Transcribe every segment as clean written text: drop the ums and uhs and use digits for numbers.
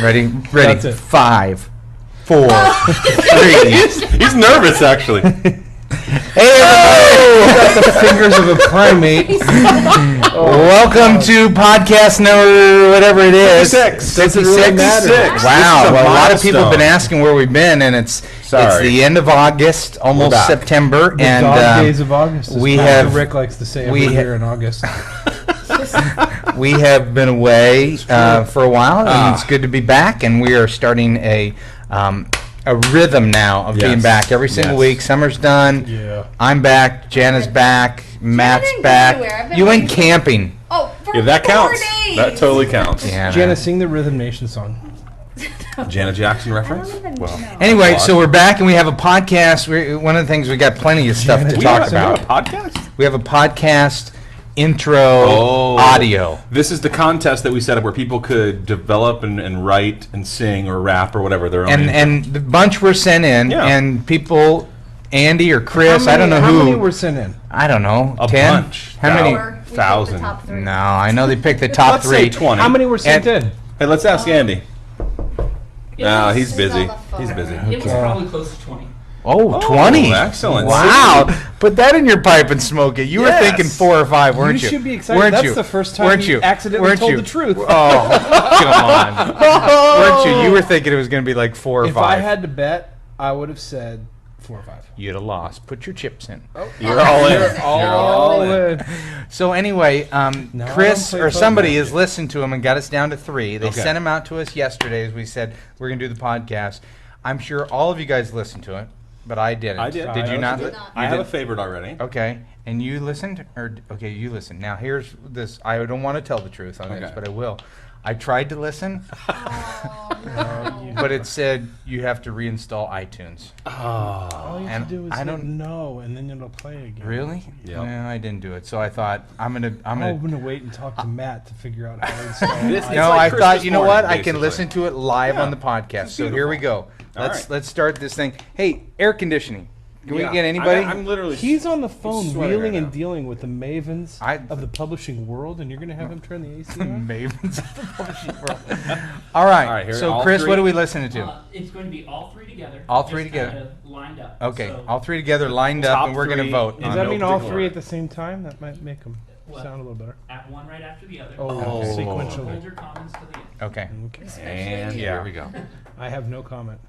Ready? That's it. 5, 4, 3. He's nervous, actually. Hey, everybody! Got the fingers of a primate. Welcome to podcast number whatever it is. 56. 56. Really matter. Wow. This is a Well, a lot of people have milestone. been asking where we've been, and it's the end of August, almost back. September, The and dog days of August. As we Pastor have- Rick likes to say we every ha- year in August. we have been away for a while, and it's good to be back, and we are starting a rhythm now of being Yes. back every single Yes. week. Summer's done. Yeah. I'm back. Jana's back. Matt's didn't go back. anywhere. I've been You went waiting. camping. Oh, for Yeah, that 4 counts. days. That totally counts. Yeah. Jana, sing the Rhythm Nation song. Janet Jackson I reference? don't even Well, know. Anyway, so we're back and we have a podcast. One of the things we got plenty of stuff to We talk have about. a podcast? We have a podcast intro Oh. audio. This is the contest that we set up where people could develop and write and sing or rap or whatever their own. And the bunch were sent in, Yeah. and people, Andy or Chris, I don't know How who. many were sent in? I don't know. A 10? bunch. How many? Or we picked the 1,000. top 3. No, I know they picked the top Let's say 3. 20. How many were sent And- in? Hey, let's ask Andy. No, he's He's busy. on the phone. He's busy. It was probably close to 20. Oh, 20. Excellent. Wow. Put that in your pipe and smoke it. You were Yes. thinking 4 or 5, weren't you? You should be excited. Weren't That's you? the first time Weren't you you? accidentally Weren't told you? the truth. Oh, come on. Weren't you? You were thinking it was going to be like 4 or If 5. I had to bet, I would have said 4 or 5. You'd have lost. Put your chips in. You're all in. You're all in. So anyway, No, I Chris don't play or somebody football. has listened to him and got us down to 3. They Okay. sent him out to us yesterday as we said we're going to do the podcast. I'm sure all of you guys listened to it, but I didn't. I did. Did I you not? also did. I You have a did? favorite already. Okay. And you listened? Okay, you listened. Now here's this. I don't want to tell the truth on this, Okay. but I will. I tried to listen, Oh, no. but it said you have to reinstall iTunes. All you have And to do is I hit don't- no, and then it'll play again. Really? Yep. No, I didn't do it. So I thought I'm gonna. I'm gonna wait and talk to Matt to figure out how to install This- it. No, like I Christmas thought, you know morning, what? I can basically. listen to it live Yeah. on the podcast. So here we go. All Let's right. let's start this thing. Hey, air conditioning. Can we Yeah. get anybody? I'm literally. He's on the phone sweating wheeling right and now. dealing with the mavens of the publishing world, and you're going to have him turn the AC on? Mavens of the publishing world. All right. All right, here, So all Chris, three? what are we listening to? It's going to be all 3 together. All 3 just together. kinda lined up. Okay, So, all 3 together, lined up, Top and we're going to 3 vote. in Does on that it. mean no all particular three order. at the same time? That might make them What? sound a little better. at one right after the other. Oh, Okay. So sequentially. hold your comments to the end. Okay. Okay. And Yeah. here we go. I have no comment.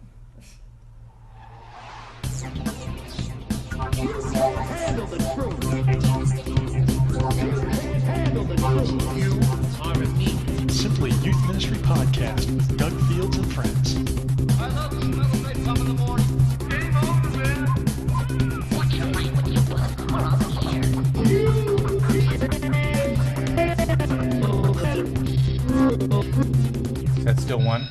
Simply Youth Ministry Podcast with Doug Fields and friends. Is that still one?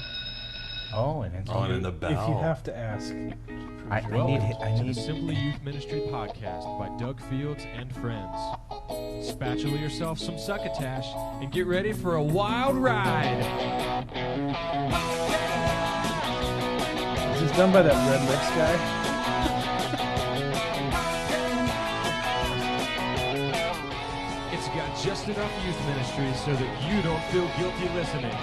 Oh, and it's On in the If bell. you have to ask. I need. Simply Youth Ministry Podcast by Doug Fields and friends. Spatula yourself some succotash and get ready for a wild ride. Is this done by that Red Lips guy? It's got just enough youth ministry so that you don't feel guilty listening.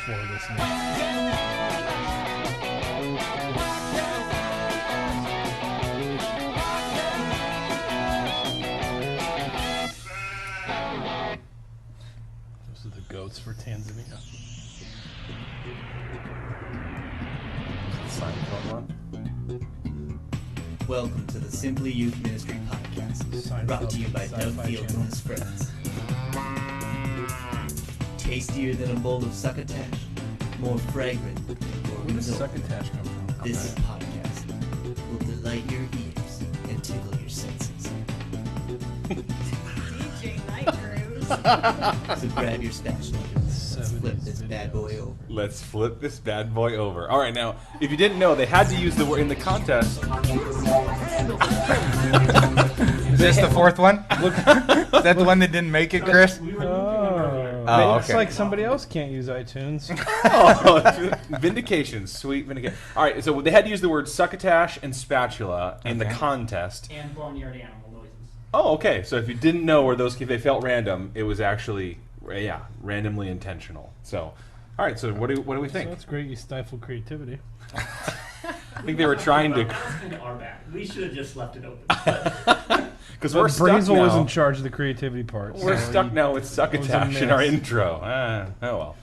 For listening. Those are the goats for Tanzania. Welcome to the Simply Youth Ministry Podcast, brought to you by Doug Sci-Fi Fields channel. and his friends. Tastier than a bowl of succotash, more fragrant than Where Gordon's does own. succotash come from? This podcast will delight your ears and tickle your senses. DJ Night Cruise. So grab your spatula. Let's flip 70s this bad boy over. Let's flip this bad boy over. All right, now, if you didn't know, they had to use the word in the contest. Is this the 4th one? Is that the one that didn't make it, Chris? We were looking earlier. Oh, Looks okay. like somebody else can't use iTunes. Oh, vindication, sweet vindication. All right, so they had to use the word succotash and spatula in the Okay. contest. And barnyard animal noises. Oh, okay. So if you didn't know where those, if they felt random, it was actually, yeah, randomly intentional. So All right, so what do we So think? that's great. You stifle creativity. I think they were trying to, That's kind of our bad. We should have just left it open. because we're stuck Brazel was now. in charge of the creativity part. We're so stuck he- now with was a succotash in our mess. intro. Oh well.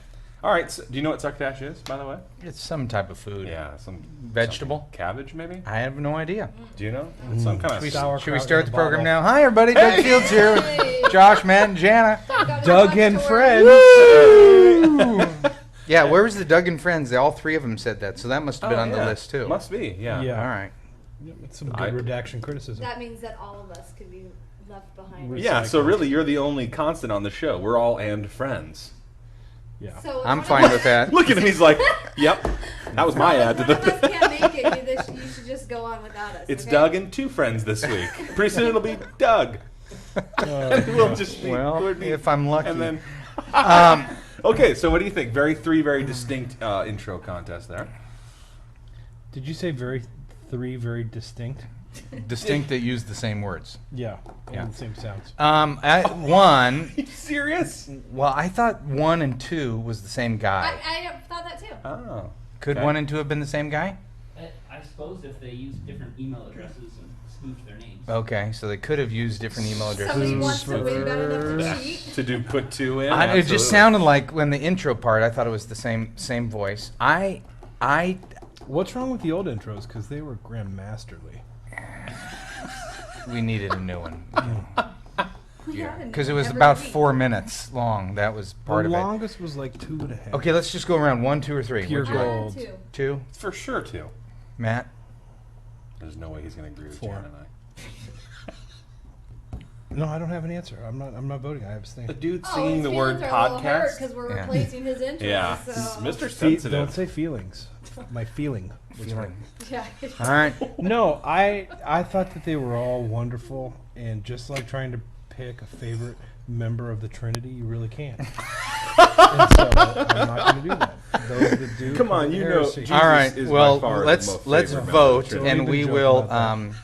All right. So, do you know what succotash is, by the way? It's some type of food. Yeah, some Vegetable? cabbage, maybe. I have no idea. Do you know? It's some kind of Sauerkraut Should we in start a the program bottle. now? Hi, everybody. Doug Fields here with Hey. Josh, Matt, and Jana. Doug and friends. Yeah, where was the Doug and Friends? All three of them said that, so that must have been on the yeah. list too. Must be. Yeah. Yeah. All right. Yep, it's some good I- redaction criticism. That means that all of us could be left behind. Yeah. So really, you're the only constant on the show. We're all and friends. Yeah. So if I'm one fine of with that. Look at him. He's like, "Yep, that was my ad to If one of us the." can't make it, you should just go on without us. It's okay? Doug and two friends this week. Pretty soon it'll be Doug. We'll just be, Well, we'll be- if I'm lucky. And then, Um, okay. So what do you think? Three very distinct intro contests there. Did you say three very distinct? distinct that use the same words. Yeah. Yeah. And the same sounds. One. Are you serious? Well, I thought 1 and 2 was the same guy. I thought that too. Oh. Could okay. 1 and 2 have been the same guy? I suppose if they use different email addresses and spoof their names. Okay, so they could have used different email addresses. Somebody wants to win bad enough to cheat. To do put two in. It just absolutely. sounded like when the intro part, I thought it was the same voice. I What's wrong with the old intros? Because they were grandmasterly. we needed a new one. We Yeah, have a new because it one was every about week. 4 minutes long. That was part the of it. longest was like 2.5. Okay, let's just go around 1, 2, or 3. Pure What'd you gold. like? Two. 2, It's for sure two. Matt. There's no way he's going to agree with 4. Jan and I. No, I don't have an answer. I'm not voting. I abstain. The dude Oh, singing his the word podcast. because we're Yeah. replacing his intro. Yeah, So. Mr. Don't Sensitive. say feelings. My feeling. was right. Yeah. All right. No, I thought that they were all wonderful, and just like trying to pick a favorite member of the Trinity, you really can't. And so I'm not going to do that. Those that do, Come on, commit you know, heresy. Jesus All right. is by Well, far the let's most let's favorite member of vote, the Trinity. and We've we been will joking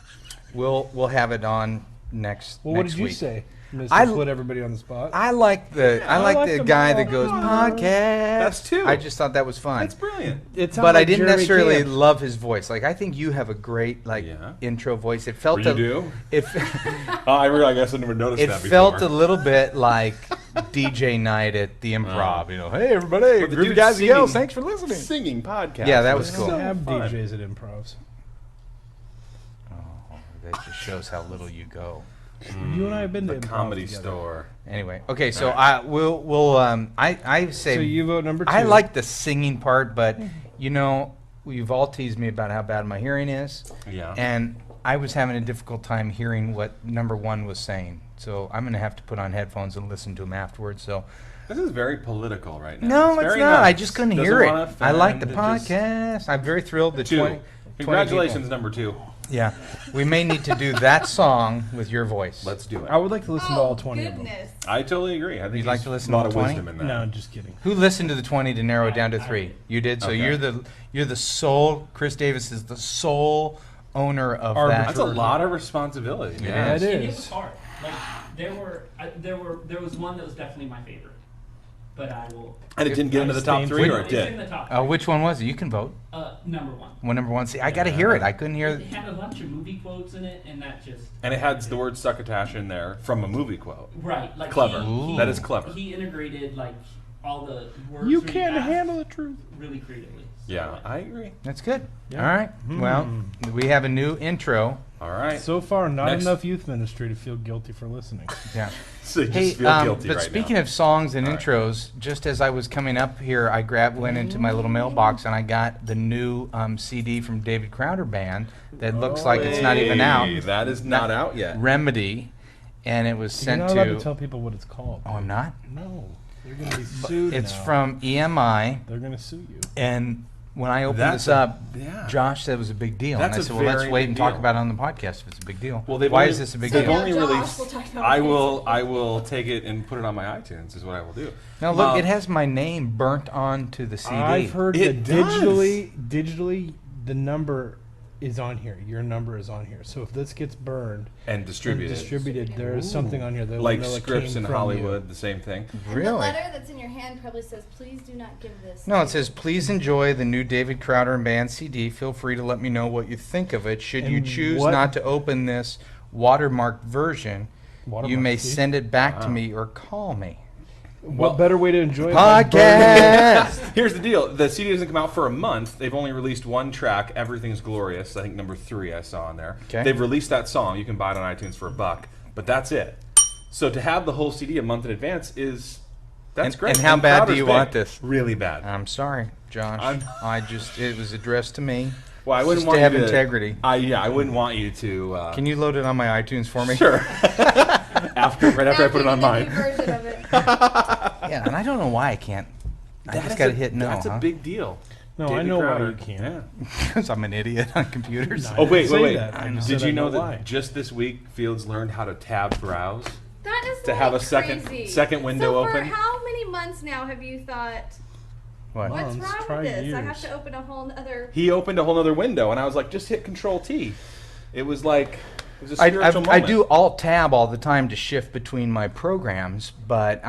about we'll have it on next. Well, what next did you week. say? Mr. I- Put everybody on the spot. I like the I like the them guy all. that goes podcast. That's two. I just thought that was fun. That's brilliant. It sounds But I like didn't Jeremy necessarily Camp. love his voice. Like I think you have a great Yeah. intro voice. It felt You do? It Oh, I guess I never noticed it that before. felt a little bit like DJ night at the Improv. You know, hey everybody, But the groovy dude guys and gals, singing- thanks for listening. Singing podcast. Yeah, that was They cool. don't have fun. DJs at improvs. Oh, that just shows how little you go. You and I have been to The improv Comedy together. Store. Anyway, okay, so All we'll I say So you vote number 2. I like the singing part, but you know, you've all teased me about how bad my hearing is, Yeah. and I was having a difficult time hearing what number 1 was saying. So I'm going to have to put on headphones and listen to him afterwards. So This is very political right now. no, it's very not. I nice. just couldn't Doesn't hear it. wanna I like the offend, it just- podcast. I'm very thrilled that 2. 20 Congratulations, people- number 2. Yeah, we may need to do that song with your voice. Let's do I it. would like to listen to all 20 of them. goodness. I totally agree. I think You'd like there's to listen a to lot all of 20? wisdom in that. No, just kidding. Who listened to the 20 to narrow it down to I 3? did. You did. So Okay. you're the sole. Chris Davis is the sole owner of that. That's a lot of responsibility. Yeah, man. it And it is. was hard. Like there was one that was definitely my favorite, but I will. And it didn't get into the top 3, or it It's in did? the top. Which one was it? You can vote. Number one. One number 1. See, I got to hear it. I couldn't hear. It had a bunch of movie quotes in it, and that just And it had the word succotash in there from a movie quote. right. Like Clever. Ooh. That is clever. He integrated like all the words. You really can't fast, handle the truth. really creatively. So, Yeah, I agree. That's good. Yeah. All right. Well, we have a new intro. All right. So far, not Next. enough youth ministry to feel guilty for listening. Yeah. So you Hey, just feel guilty but right speaking now. of songs and All right. intros, just as I was coming up here, I went into my little mailbox and I got the new CD from David Crowder Band that looks like it's not even out. Hey, that is not out yet. Remedy, and it was You're sent not allowed to. to tell people what it's called. Oh, I'm not. No, they're going to be sued. It's now. from EMI, They're going to sue you. and when I opened That's this up, yeah. Josh said it was a big deal, That's and I a said, "Well, let's very wait big and talk deal. about it on the podcast if it's a big deal." Well, they've Why only- is this a big So They've deal? now only Josh released. will talk about I what will. I will take it and put it on my iTunes. Is what I will do. Now look, Um, it has my name burnt onto the CD. I've heard It that digitally, the number is on here. Your number is on here. So if this gets burned And distributed. there is something on here that Like will know it scripts came in from Hollywood, the same thing. And Really? the letter that's in your hand probably says, "Please do not give this." No, it says, please enjoy the new David Crowder and Band CD. Feel free to let me know what you think of it. Should you And choose what- not to open this watermarked version, you Watermark, may see? send it back to me or call me. What better way to enjoy it than burning Podcast! Here's the deal. The CD doesn't come out for a month. They've only released one track, Everything's Glorious. I think number 3 I saw on there. Okay. They've released that song. You can buy it on iTunes for $1, but that's it. So to have the whole CD a month in advance that's And- great. and how bad do Crowder's you big. want this? Really bad. I'm sorry, Josh. I'm- It was addressed to me. Well, I wouldn't just want to have you to integrity. I wouldn't want you to. Can you load it on my iTunes for me? Sure. right after I put it on Now mine. you get a new version of it. Yeah, and I don't know why I can't. I That just is got to a- hit no. That's huh? a big deal. No, I David know Crowder. why you can't. Yeah. Because I'm an idiot on computers. No, Oh I wait, didn't say wait. that. I just Did said you I know that why. just this week Fields learned how to tab browse? That is To have like a second- crazy. second window so open? For how many months now have you thought, What? what's Months, wrong try with this? I have years. to open a whole other. He opened a whole other window, and I was like, just hit Control T. It was like it was a spiritual I moment. do Alt Tab all the time to shift between my programs, but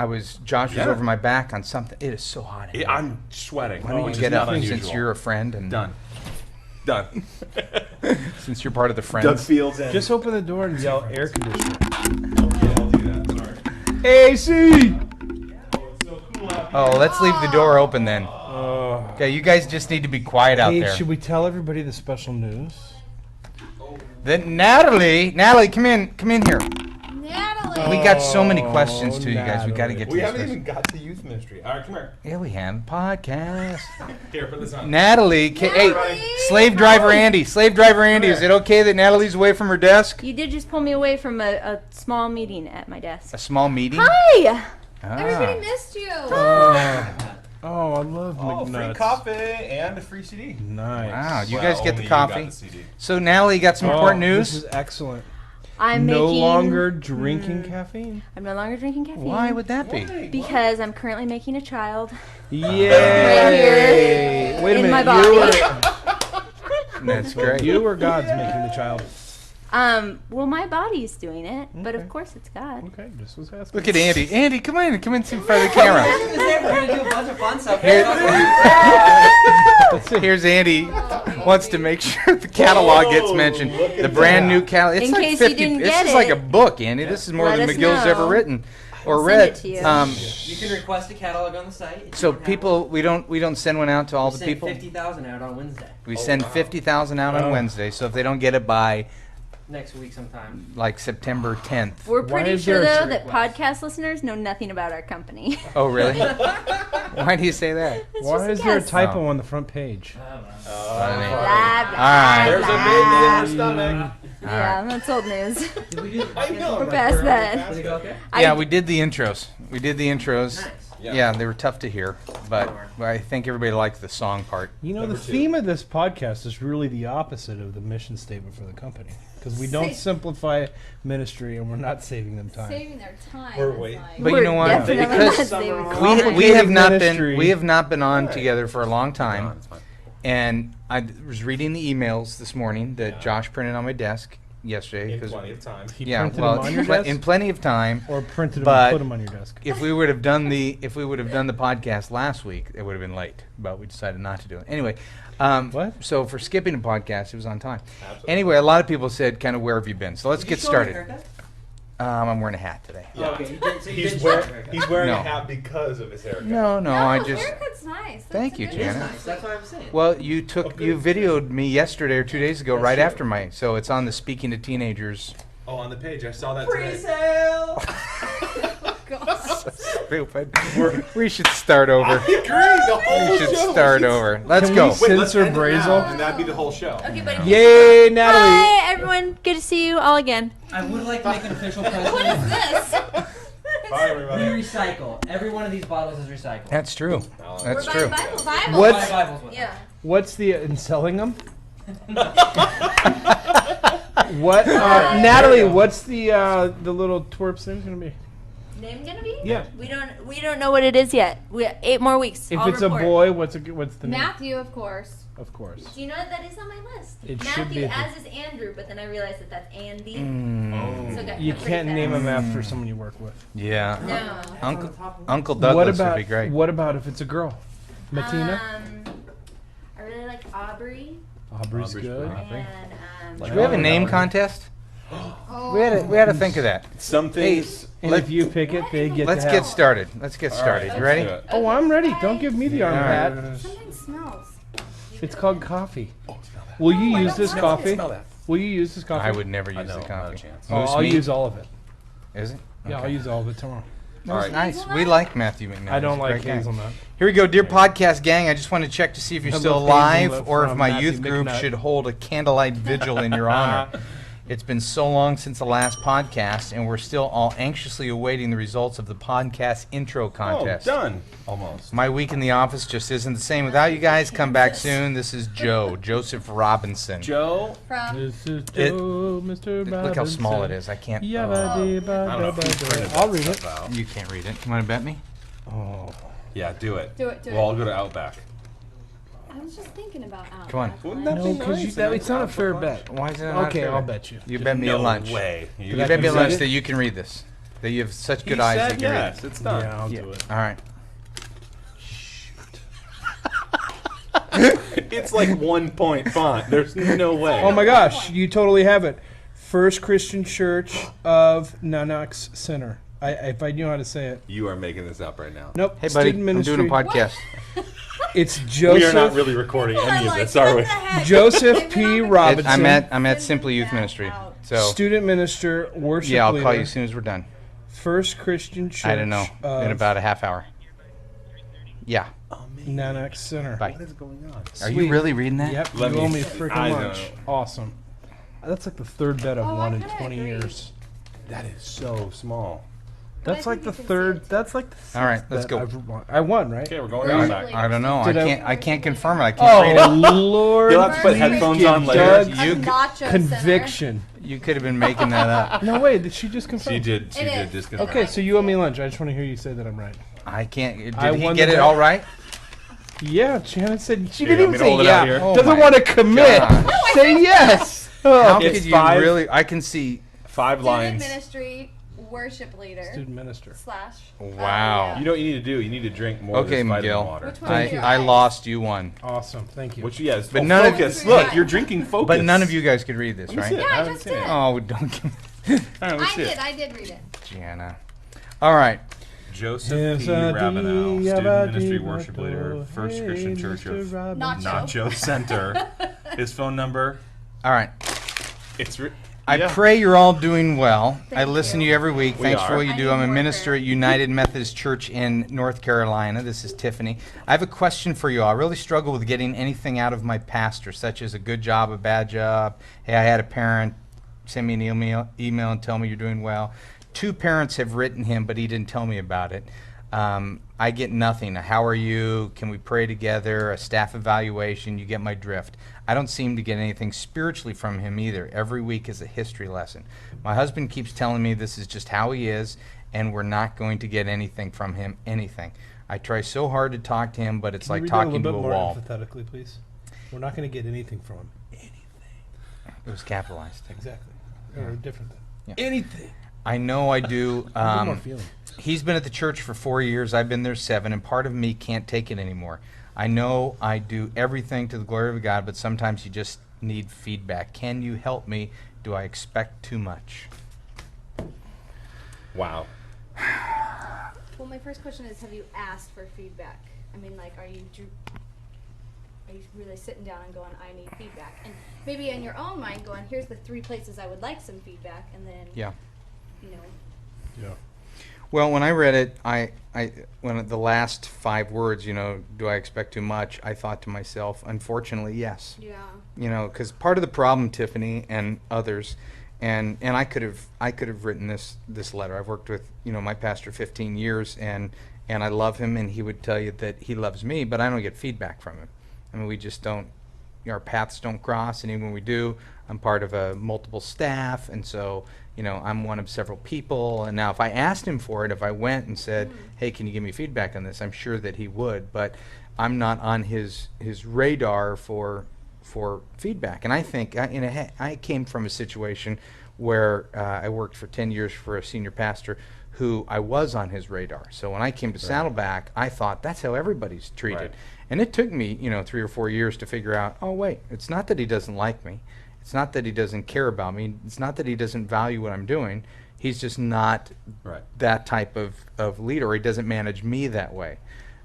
Josh was Yeah. over my back on something. It is so hot. in here. I'm sweating. Why don't which you is get up not unusual. since you're a friend and Done. since you're part of the friends? Doug Fields and Just open the door and yell air conditioner. I'll do that. Sorry. AC! Oh, let's leave the door open then. Okay, you guys just need to be quiet out Hey, there. should we tell everybody the special news? Then Natalie, come in here. Natalie. We got so many questions to you guys. We got to Natalie. get to We this haven't first. even got to youth ministry. All right, come here. Yeah, we have a podcast. Here, put this on. Natalie, Natalie, Slave Driver hi. Andy. Slave Driver Andy, is it okay that Natalie's away from her desk? You did just pull me away from a small meeting at my desk. A small meeting? Hi! Everybody Ah. missed you. Oh, I love Oh, free McNuts. coffee and a free CD. Nice. Wow, you Well, guys get only the you coffee. got the CD. So Natalie, got some Oh, important This news? is excellent. I'm no making, longer drinking caffeine. I'm no longer drinking caffeine. Why would that be? Because I'm currently making a child. Yay! here Wait a in minute. my body. That's great. You or God's making the child? Well, my body's doing it, but Okay. of course it's God. Okay, just was asking. Look at Andy. Andy, come in in front of the camera. We're gonna do a bunch of fun stuff. Here's Andy. Wants to make sure the catalog gets mentioned. The brand new catalog. It's In like case you 50. didn't This get is like it, a book, Andy. This is more let than us McGill's ever know. written or We'll read. send it to you. You can request a catalog on the site. If So you don't have people, we don't send one out to all one. We the send people. 50,000 out on Wednesday. We send 50,000 out on Oh. Wednesday. So if they don't get it by Next week sometime. like September 10th. We're Why pretty is sure, there a though, that request? podcast listeners know nothing about our company. Oh, really? Why do you say that? It's Why just is there a guess. typo on the front page? Funny. Blah, blah, All right. There's a blah. baby in her stomach. Yeah, that's old news. Did we do We're past that. Did it go okay? Yeah, we did the intros. We did the intros. Nice. Yeah, they were tough to hear, but I think everybody liked the song part. You know, the theme of this podcast is really the opposite of the mission statement for the company. Because we don't simplify ministry and we're not saving them time. Saving their time. We're is waiting. like- But you We're know what? definitely Because not saving we Complicated have not ministry. been on together for a long No, time, it's fine. and I was reading the emails this morning that Josh printed on my desk yesterday. In 'cause- plenty of time. He yeah, printed well, them on your pl- desk? in plenty of time. Or printed them But- and put them on your desk. If we would have done the podcast last week, it would have been late. But we decided not to do it anyway. What? So for skipping a podcast, it was on time. Anyway, a lot of people said, "Kind of where have you been?" So let's Did you get show her a started. haircut? I'm wearing a hat today. Oh, okay. You did, so you He's didn't show her a wearing haircut. he's wearing No. a hat because of his haircut. No, No, I just. haircut's nice. Thank That's you, a It good is Janet. nice. That's what I'm saying. Well, you videoed me yesterday or 2 days ago, That's right true. after my. So it's on the Speaking to Teenagers. Oh, on the page. I saw that today. Pre-sale. Stupid. We should start over. agree. The whole We should show. start over. Let's Can go. we Wait, let's Censor end it now, Brazel? and that'd be the whole show. Okay, but Yay, Natalie! Hi, everyone. Good to see you all again. I would like to make an official what is precedent. this? Bye, We everybody. recycle. Every one of these bottles is recycled. That's true. That's We're true. buying Bible. What's- Buy Bibles with Yeah. What's the in selling them? What, Natalie? What's the little twerp thing gonna be? name gonna be? Yeah. We don't know what it is yet. We 8 more weeks. If I'll it's report. a boy, what's the name? Matthew, of course. Of course. Do you know that is on my list? It should be Matthew, at as is Andrew, but then I realized that that's Andy. Mm. So it got You cut can't pretty name fast. him after someone you work with. Yeah. No. Uncle Douglas what about would be great. what about if it's a girl? Matina. I really like Aubrey. Aubrey's good. And Do we have a name contest? Oh. We had to think of that. Some things. And if you pick it, they get. Let's to get have- started. Let's get started. right, You let's ready? do it. Oh, I'm ready. Don't give me the arm pat. Something smells. It's called coffee. Will you use this coffee? Will you use this coffee? I would never I use know, the not a coffee. chance. Oh, Moose I'll meat? use all of it. Is it? Yeah, I'll use all of it tomorrow. All right. Nice. Hazelnut? We like Matthew McNally. I don't He's a like great guy. hazelnut. Here we go, dear podcast gang. I just want to check to see if you're I still love alive hazelnut or if from my Matthew youth group McNutt. should hold a candlelight vigil in your honor. It's been so long since the last podcast, and we're still all anxiously awaiting the results of the podcast intro contest. Oh, done. Almost. My week in the office just isn't the same without you guys. Come back soon. This is Joe, Joseph Robinson. Joe. From This is It- Joe, Mr. Robinson. Look how small it is. I can't. I don't know if you Yabba-dee-ba-da-ba-da. printed I'll that read it. stuff out. You can't read it. You want to bet me? Oh. Yeah, do it. Do it, do We'll it. all go to Outback. I was just thinking about Outback. Come on. Wouldn't that No, be because nice? it's not a fair bet. Why is it not Okay, fair? I'll bet you. You bet me no a lunch. way. You Did I bet me a lunch read it? that you can read this. That you have such He good eyes said that you can yes. It's done. Yeah, I'll do it. read. All right. It's like 1 point font. There's no way. Oh my gosh, you totally have it. First Christian Church of Nanak Center. If I knew how to say it. You are making this up right now. Nope. Hey, buddy. Student I'm ministry. doing a podcast. It's We Joseph. are not really recording any of this, are we? Joseph P. Robinson. I'm at Simply Youth Ministry. So Student minister, worship yeah, I'll leader. call you as soon as we're done. First Christian Church. I don't know. Of In about a half hour. Yeah. Nanak Center. Bye. What is going on? Are you Sweet. really reading that? Yep. Let you me owe me see. freaking I lunch. know. Awesome. That's like the third bet I've Oh, won I in kinda 20 agree. years. That is so small. That's I like think the you can third. see it. That's like the All right, sixth let's bet go. I've won. I won, right? Okay, we're going Really? to Outback. I don't know. Did I can't confirm it. I can't read Oh it. Lord! You'll have to put please headphones give on later. Doug You A nacho center. conviction. You could have been making that up. No way. Did she just confirm? She did. She It did is. just get Okay, so you owe me lunch. I just want to hear you say that I'm right. I can't. Did I he won get the it bet. all right? Yeah, Shannon said she Here, didn't you even want me to hold say it out yeah. here? Oh Doesn't my want to commit. gosh. Say yes. Oh. How It's could you five- really? I can see. 5 Student lines. ministry worship leader Student minister. slash. Wow. You know what you need to do? You need to drink more Okay, of this vitamin McGill. water. Which one are your I eyes? lost. You won. Awesome. Thank you. Which, yes. But Oh, none of- focus. Look, Look, you're drinking focus. But none of you guys could read this, Let me right? see it. Yeah, I haven't just seen it. did. Oh, don't give me. All right, let's I see did. it. I did read it. Gianna. All right. Joseph Yes, P. I Ravenel, do, student yabba ministry dee worship ba leader, do. First Hey, Christian Church Mr. of Robinson. Nacho Center. His phone number. All right. It's. I yeah. pray you're all doing well. I Thank listen to you. you every week. We Thanks for are. what you I do. need I'm a more minister prayer. at United Methodist Church in North Carolina. This is Tiffany. I have a question for you all. I really struggle with getting anything out of my pastor, such as a good job, a bad job. Hey, I had a parent send me an email and tell me you're doing well. 2 parents have written him, but he didn't tell me about it. I get nothing. How are you? Can we pray together? A staff evaluation. You get my drift. I don't seem to get anything spiritually from him either. Every week is a history lesson. My husband keeps telling me this is just how he is, and we're not going to get anything from him, anything. I try so hard to talk to him, but it's Can you like read that a talking to little a bit more wall. empathetically, please? We're not going to get anything from him. It was capitalized. Exactly. Or different than. Yeah. Anything. I know I do. A little more feeling. He's been at the church for 4 years. I've been there 7, and part of me can't take it anymore. I know I do everything to the glory of God, but sometimes you just need feedback. Can you help me? Do I expect too much? Wow. Well, my first question is, have you asked for feedback? I mean, like, are you really sitting down and going, I need feedback? And maybe in your own mind going, here's the 3 places I would like some feedback, and then, Yeah. you know. Yeah. Well, when I read it, when the last 5 words, do I expect too much? I thought to myself, unfortunately, yes. Yeah. Because part of the problem, Tiffany and others, and I could have written this letter. I've worked with my pastor 15 years, and I love him, and he would tell you that he loves me, but I don't get feedback from him. I mean, we just don't. Our paths don't cross, and even when we do, I'm part of a multiple staff, and so, you know, I'm one of several people. And now if I asked him for it, if I went and said, hey, can you give me feedback on this, I'm sure that he would, but I'm not on his radar for feedback. And I think, I came from a situation where I worked for 10 years for a senior pastor who I was on his radar. So when I came to Saddleback, I thought that's how everybody's treated. Right. And it took me, 3 or 4 years to figure out, oh wait, it's not that he doesn't like me. It's not that he doesn't care about me. It's not that he doesn't value what I'm doing. He's just not Right. that type of leader. Or he doesn't manage me that way.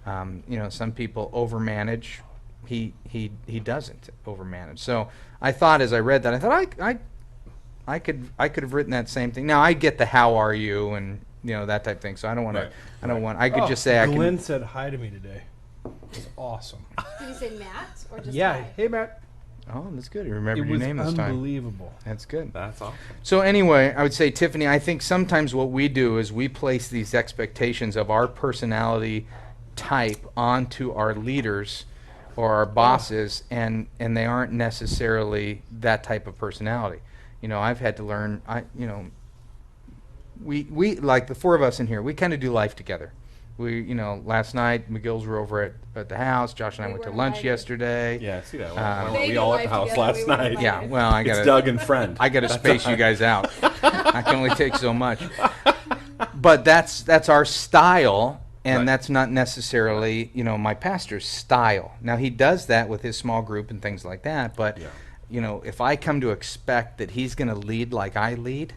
Some people overmanage. He doesn't overmanage. So I thought, as I read that, I thought I could have written that same thing. Now I get the how are you and that type of thing. So I don't want to. Right. I don't want. I could just say Glenn said hi to me today. It's awesome. Did you say Matt or just Yeah. hi? Hey, Matt. Oh, that's good. You remembered It your was name this time. unbelievable. That's good. That's awesome. So anyway, I would say, Tiffany, I think sometimes what we do is we place these expectations of our personality type onto our leaders or our bosses, and they aren't necessarily that type of personality. I've had to learn, we like the four of us in here, we kind of do life together. We, last night, McGill's were over at the house. Josh and I We were to were lunch invited. yesterday. Yeah, I see that. They We do all at life the house together, last we were night. invited. Yeah, well, I It's got Doug and friend. I got to space you guys out. I can only take so much. But that's our style, and Right. that's not necessarily, my pastor's style. Now, he does that with his small group and things like that, but, Yeah. if I come to expect that he's going to lead like I lead,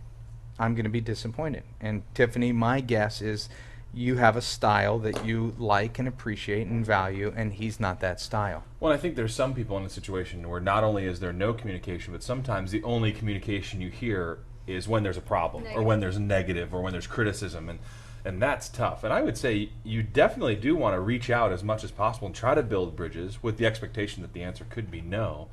I'm going to be disappointed. And Tiffany, my guess is you have a style that you like and appreciate and value, and he's not that style. Well, I think there's some people in a situation where not only is there no communication, but sometimes the only communication you hear is when there's a problem or when there's negative or when there's criticism, and that's tough. And I would say you definitely do want to reach out as much as possible and try to build bridges with the expectation that the answer could be no.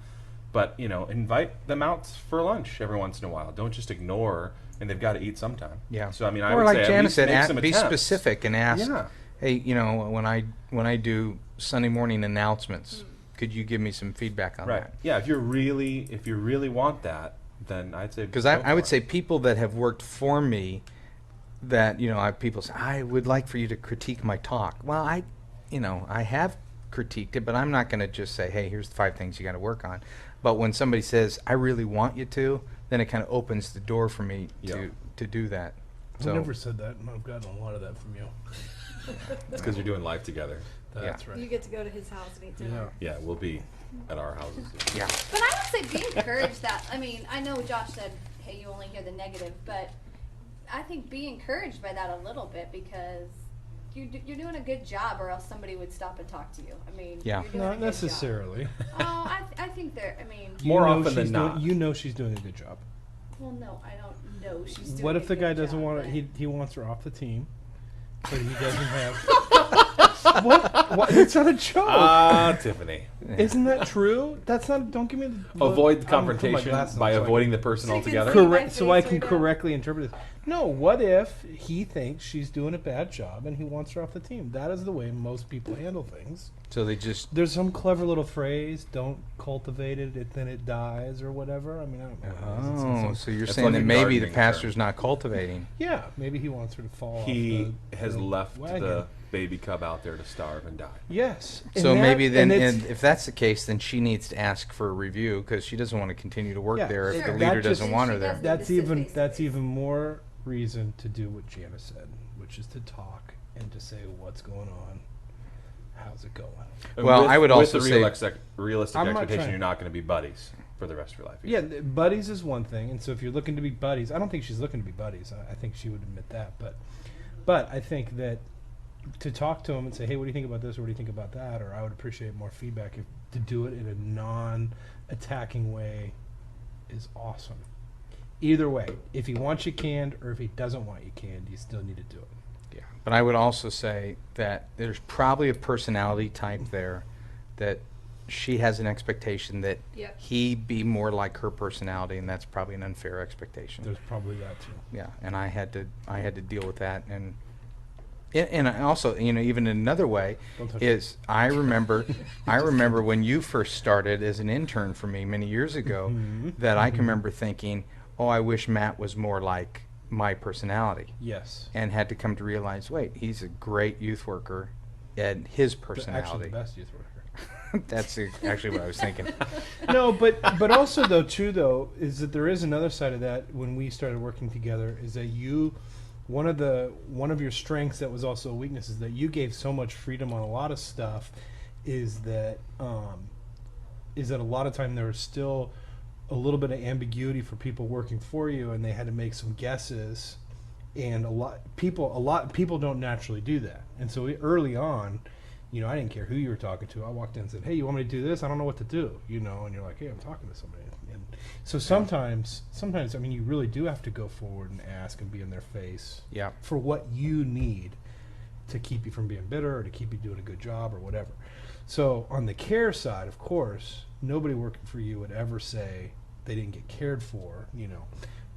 But, invite them out for lunch every once in a while. Don't just ignore, and they've got to eat sometime. Yeah. So, I mean, I or would like say Janice said, make some be attempts. specific and ask, Yeah. hey, when I do Sunday morning announcements, could you give me some feedback on Right. that? Yeah, if you really want that, then I'd say Because go I would for say it. people that have worked for me, that people say, I would like for you to critique my talk. Well, I have critiqued it, but I'm not going to just say, hey, here's the 5 things you got to work on. But when somebody says, I really want you to, then it kind of opens the door for me Yeah. to do that. So I've never said that, and I've gotten a lot of that from you. It's because you're doing life together. That's right. You get to go to his house and eat dinner. Yeah. Yeah, we'll be at our houses. yeah. But I would say be encouraged that, I know Josh said, hey, you only hear the negative, but I think be encouraged by that a little bit because you're doing a good job or else somebody would stop and talk to you. Yeah. You're doing a Not good job. necessarily. Oh, I think More You know often than she's not. you know she's doing a good job. well, no, I don't know she's doing What a if the good guy doesn't job, want but- to? He wants her off the team, but he doesn't have. What? It's not a joke. Tiffany. Isn't that true? That's not. Don't give me the. Avoid the I'm gonna put my confrontation glasses on by so I avoiding can- the person So you can altogether. see- Correct. my So I face can right now. correctly interpret this. No. What if he thinks she's doing a bad job and he wants her off the team? That is the way most people handle things. So they just There's some clever little phrase: "Don't cultivate it, then it dies," or whatever. I mean, I don't know. what it is. It's Oh, some- so you're That's saying like that a maybe the gardening pastor's term. not cultivating. Yeah, maybe he wants her to fall. He off the, has the left wagon. the baby cub out there to starve and die. Yes. So And maybe that- then, and it's- and if that's the case, then she needs to ask for a review because she doesn't want to continue to work Yeah. there if Sure. the That leader just- doesn't want her She there. does- that's to sit even face to that's face. even more reason to do what Janice said, which is to talk and to say what's going on, how's it going. And Well, with- I would with also the say- realistic I'm not expectation trying- you're not going to be buddies for the rest of your life. Yeah, buddies is one thing, and so if you're looking to be buddies, I don't think she's looking to be buddies. I think she would admit that, but I think that to talk to him and say, hey, what do you think about this, or what do you think about that, or I would appreciate more feedback. If to do it in a non-attacking way is awesome. Either way, if he wants you canned or if he doesn't want you canned, you still need to do it. Yeah, but I would also say that there's probably a personality type there that she has an expectation that Yep. he be more like her personality, and that's probably an unfair expectation. There's probably that too. Yeah, and I had to deal with that, and And I also, even another way Don't touch is I remember when you first started as an intern for me many years ago, that I can remember thinking, oh, I wish Matt was more like my personality. Yes. And had to come to realize, wait, he's a great youth worker and his Actually, personality. the best youth worker. That's actually what I was thinking. No, but also though is that there is another side of that when we started working together is that one of your strengths that was also a weakness is that you gave so much freedom on a lot of stuff is that a lot of time there was still a little bit of ambiguity for people working for you and they had to make some guesses and a lot of people don't naturally do that. And so early on, I didn't care who you were talking to. I walked in and said, hey, you want me to do this? I don't know what to do, and you're like, hey, I'm talking to somebody. And so sometimes, I mean, you really do have to go forward and ask and be in their face Yeah. for what you need to keep you from being bitter or to keep you doing a good job or whatever. So on the care side, of course, nobody working for you would ever say they didn't get cared for,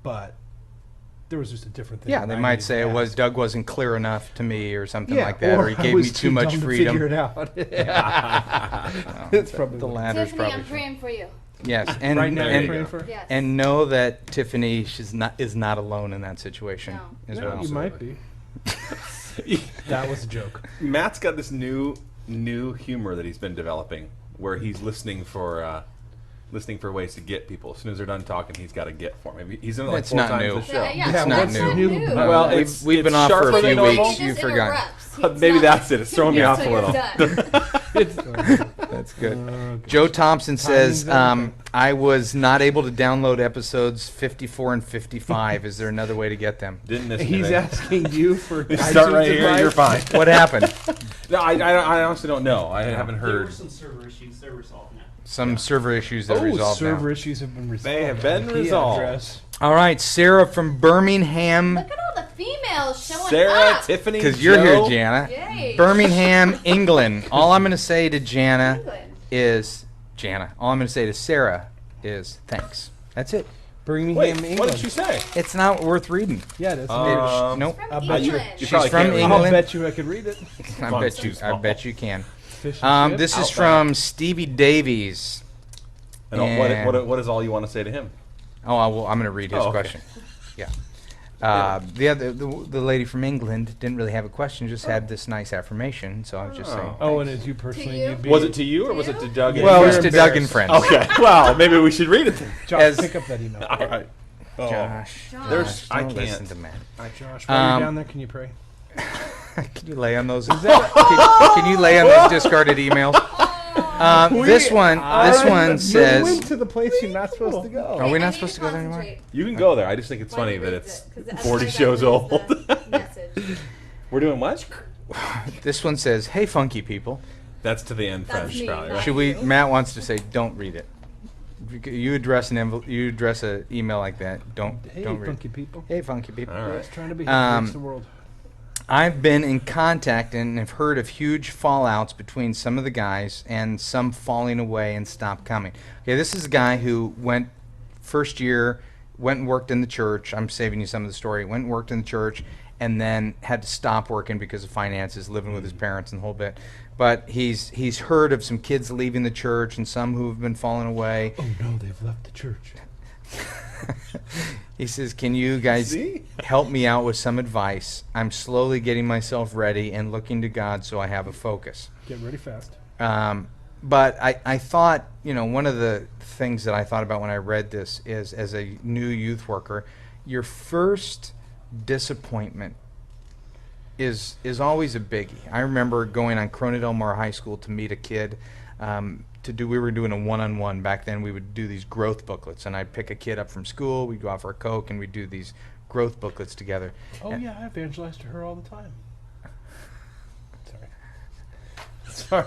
but there was just a different thing. Yeah, they that I might needed say to it was ask. Doug wasn't clear enough to me or something Yeah, like that, or he I gave was me too much dumb to freedom. figure it out. It's probably the what- latter's Tiffany, probably I'm true. praying for you. Yes, and Right now, There you're you praying go. for. Yes. and know that Tiffany is not alone in that situation No. as No, well. you might be. That was a joke. Matt's got this new humor that he's been developing, where he's listening for ways to get people. As soon as they're done talking, he's got to get for them. He's in it like That's 4 not times new. the show. Yeah, It's not that's new. not new. Well, we've it's- been it's off for a sharper few than normal. weeks. He You just forgot. interrupts. Maybe It's not- that's it. It's throwing me off a So you're little. done. That's good. Okay. Joe Thompson says, everything. I was not able to download episodes 54 and 55. Is there another way to get them? Didn't miss He's anything. asking you for You start right iTunes here. advice? You're fine. What happened? No, I honestly don't know. I haven't There were heard. some server issues. They're resolved now. Some server issues that are Oh, resolved server now. issues have been resolved. They have been IP resolved. address. All right, Sarah from Birmingham, Look at all the females showing Sarah, up. Tiffany, because you're Joe. here, Jana. Yay. Birmingham, England. All I'm going to say to Jana England. is, All I'm going to say to Sarah is thanks. That's it. Birmingham, Wait, England. what did she say? It's not worth reading. Yeah, that's Nope. From I bet you- England. You She's probably from can't read England. I'll bet you I could read it. I Font's bet you. too I small. bet you can. Fish and chips. This is Outback. from Stevie Davies. And And- what is all you want to say to him? Oh, I'm going to read his Oh, okay. question. Yeah. The lady from England didn't really have a question, just had this nice affirmation. So I was just saying. Oh, and as you personally, you? you'd be, Was it to you or was it to Doug? and Well, You're it's to Doug and embarrassed. friends. Okay. Well, maybe we should read it then. Josh, as- pick up that email. All right. Josh, There's- I don't listen can't. to Matt. Josh, while you're Um, down there, can you pray? Can you lay on those? Can you lay on those discarded emails? This one You says. went to the place you're not supposed to go. Are we not supposed to go there anymore? You can go there. I just think it's funny that it's 40 shows old. We're doing what? This one says, "Hey, funky people." That's to the end That's French, me, probably. not Right? Should we? Matt wants to say, "Don't read it." You address an email like that. Don't Hey, read. funky people. Hey, funky people. All right. Just trying to be Um, the world. I've been in contact and have heard of huge fallouts between some of the guys and some falling away and stopped coming. Okay, this is a guy who went first year, went and worked in the church. I'm saving you some of the story. Went and worked in the church and then had to stop working because of finances, living with his parents and the whole bit. But he's heard of some kids leaving the church and some who have been falling away. Oh no, they've left the church. He says, "Can you guys See? help me out with some advice? I'm slowly getting myself ready and looking to God so I have a focus." Get ready fast. But I thought, one of the things that I thought about when I read this is, as a new youth worker, your first disappointment is always a biggie. I remember going on Corona Del Mar High School to meet a kid. We were doing a one-on-one back then. We would do these growth booklets, and I'd pick a kid up from school. We'd go out for a Coke, and we'd do these growth booklets together. Oh And- yeah, I evangelize to her all the time. Sorry.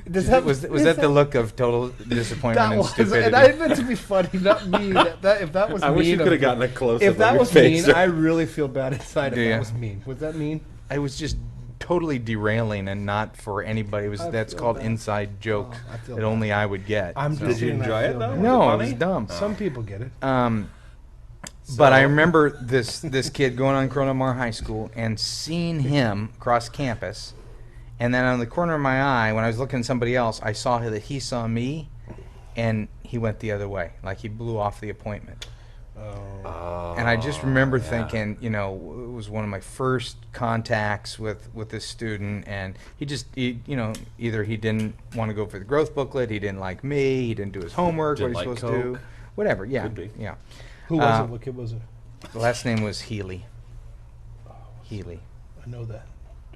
Does was that the look of total disappointment That and was, stupidity? and I meant to be funny, not mean. If that was I mean, wish you of could have me- gotten a close If that of your was face. mean, I really feel bad inside. Do If ya? that was mean, was that mean? I was just totally derailing and not for anybody. I That's feel called bad. inside jokes Oh, I feel that bad. only I would get. I'm so. just Did you saying I enjoy it, feel though? bad. No, it funny? was dumb. Some people get it. But I So- remember this kid going on Corona Mar High School and seeing him across campus, and then on the corner of my eye, when I was looking at somebody else, I saw that he saw me, and he went the other way, like he blew off the appointment. And I just remember thinking, you know, it was one of my first contacts with this student, and he you know, either he didn't want to go for the growth booklet, he didn't like me, he didn't do his homework, Didn't what he's like supposed to do, Coke. whatever. Yeah, Could be. yeah. Who was it? What kid was it? The last name was Healy. Healy. I know that.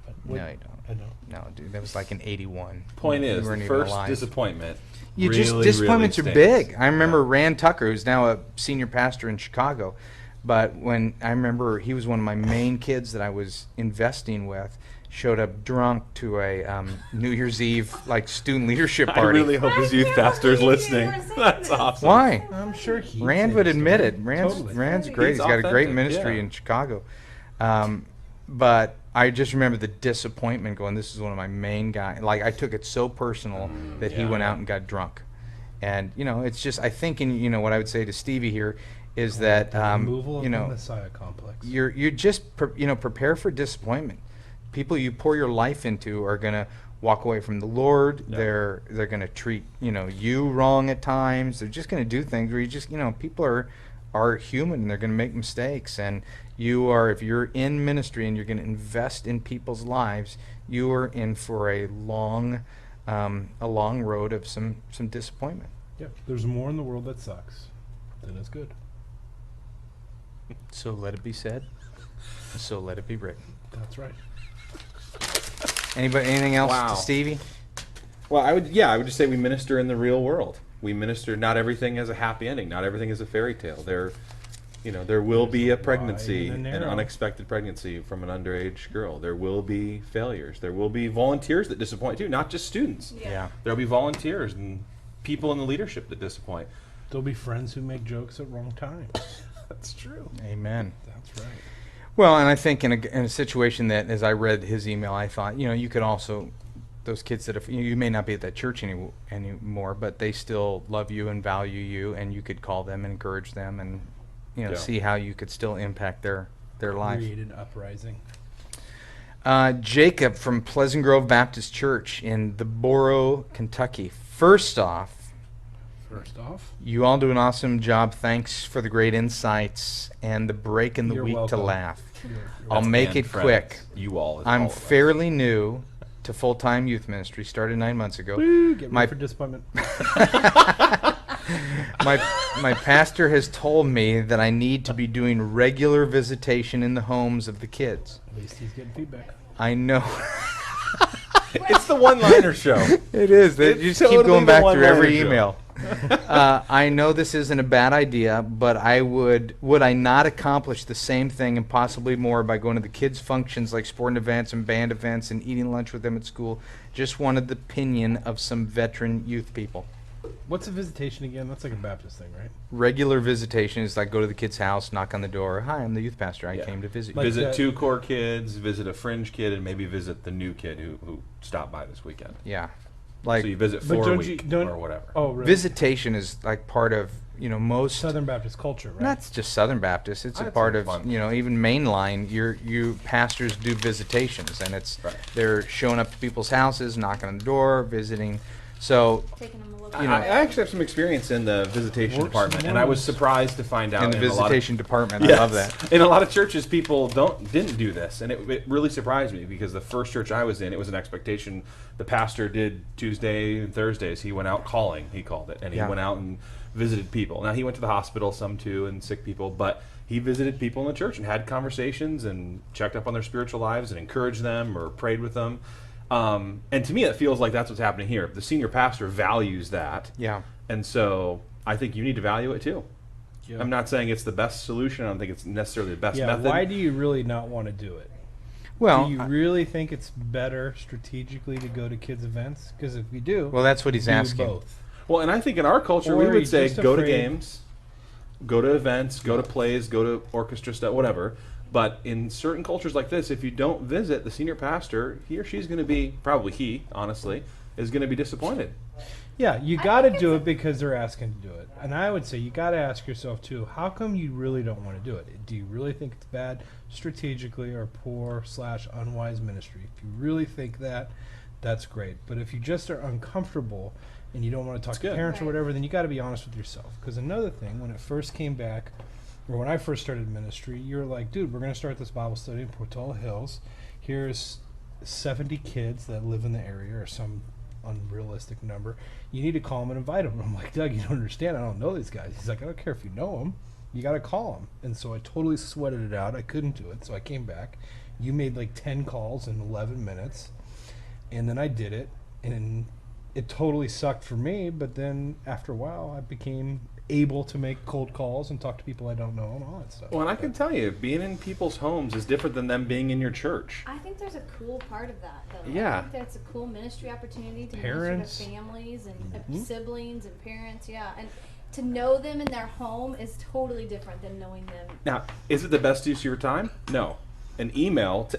But No, you don't. I know. No, dude, that was like in '81. Point You is, weren't the even first alive. disappointment. You really, just disappointments really are stings. big. I remember Rand Tucker, who's now a senior pastor in Chicago, but when I remember he was one of my main kids that I was investing with, showed up drunk to a New Year's Eve like student leadership I party. really hope his youth pastor is listening. That's awesome. Why? I'm sure he. Rand would admit it. Rand's Totally. great. He's He's got a great authentic, ministry yeah. in Chicago. But I just remember the disappointment going, this is one of my main guys. Like, I took it so personal that he went out and got drunk. And, you know, it's just, I think, you know, what I would say to Stevie here is that, Removal of you the know, Messiah complex. you're just, you know, prepare for disappointment. People you pour your life into are going to walk away from the Lord. Yeah. They're going to treat, you know, you wrong at times. They're just going to do things where you just, you know, people are human and they're going to make mistakes. And you are, if you're in ministry and you're going to invest in people's lives, you are in for a long road of some disappointment. Yeah, there's more in the world that sucks than is good. So let it be said. So let it be written. That's right. Anybody? Anything else Wow. to Stevie? Well, I would just say we minister in the real world. We minister. Not everything has a happy ending. Not everything is a fairy tale. There will be a pregnancy, wide and an narrow. unexpected pregnancy from an underage girl. There will be failures. There will be volunteers that disappoint too, not just students. Yeah. There'll be volunteers and people in the leadership that disappoint. There'll be friends who make jokes at wrong times. That's true. Amen. That's right. Well, and I think in a situation that, as I read his email, I thought, you know, you could also, those kids that have, you may not be at that church anymore, but they still love you and value you, and you could call them and encourage them and, you know, Yeah. see how you could still impact their life. Create an uprising. Jacob from Pleasant Grove Baptist Church in the Borough, Kentucky. First off, you all do an awesome job. Thanks for the great insights and the break in the You're week welcome. to laugh. You're I'll That's make and it friends. quick. You all. is I'm all of us. fairly new to full-time youth ministry. Started 9 months ago. Woo, get ready My- for disappointment. My pastor has told me that I need to be doing regular visitation in the homes of the kids. At least he's getting feedback. I know. It's the one-liner show. It is. You It's just totally keep going the back through one-liner every show. email. I know this isn't a bad idea, but would I not accomplish the same thing and possibly more by going to the kids' functions like sporting events and band events and eating lunch with them at school? Just wanted the opinion of some veteran youth people. What's a visitation again? That's like a Baptist thing, right? Regular visitation is like go to the kid's house, knock on the door. Hi, I'm the youth pastor. I Yeah. came to visit you. Like Visit that- 2 core kids, visit a fringe kid, and maybe visit the new kid who stopped by this weekend. Yeah. Like So you visit But 4 a don't week you- don't- or whatever. Oh, really? visitation is like part of, you know, most Southern Baptist culture, right? Not just Southern Baptist. It's a That's part some of, fun. you know, even mainline. You pastors do visitations, and it's Right. they're showing up to people's houses, knocking on the door, visiting. So Taking them a little I, bit. I actually have some experience in the visitation Works department, and and I was wonders. surprised to find out in the in a lot of- visitation department, Yes. I love that. In a lot of churches, people didn't do this, and it really surprised me because the first church I was in, it was an expectation. The pastor did Tuesday and Thursdays. He went out calling. He called it, and he Yeah. went out and visited people. Now he went to the hospital, some too, and sick people, but he visited people in the church and had conversations and checked up on their spiritual lives and encouraged them or prayed with them. And to me, it feels like that's what's happening here. The senior pastor values that. Yeah. And so I think you need to value it too. Yeah. I'm not saying it's the best solution. I don't think it's necessarily the best Yeah, method. why do you really not want to do it? Well, do you really think it's better strategically to go to kids' events? Because if we do, well, that's what he's do asking. both. Well, and I think in our culture, Or we are would you say just go to afraid- games, go to events, go to plays, go to orchestra stuff, whatever. But in certain cultures like this, if you don't visit the senior pastor, he or she's going to be, probably he, honestly, is going to be disappointed. Yeah, you I got to think do it's it because they're asking to do it. And I would say you got to ask yourself, too, how come you really don't want to do it? Do you really think it's bad strategically or poor/unwise ministry? If you really think that, that's great. But if you just are uncomfortable and you don't want to talk to good. parents or Right. whatever, then you got to be honest with yourself. Because another thing, when it first came back, or when I first started ministry, you were like, dude, we're going to start this Bible study in Portola Hills. Here's 70 kids that live in the area, or some unrealistic number. You need to call them and invite them. I'm like, Doug, you don't understand. I don't know these guys. He's like, I don't care if you know them. You got to call them. And so I totally sweated it out. I couldn't do it. So I came back. You made like 10 calls in 11 minutes. And then I did it. And it totally sucked for me. But then after a while, I became able to make cold calls and talk to people I don't know and all that stuff. Well, and I can tell you, being in people's homes is different than them being in your church. I think there's a cool part of that, though. Yeah. I think that's a cool ministry opportunity to Parents. minister to families and siblings and parents, yeah. And to know them in their home is totally different than knowing them. Now, is it the best use of your time? No. An email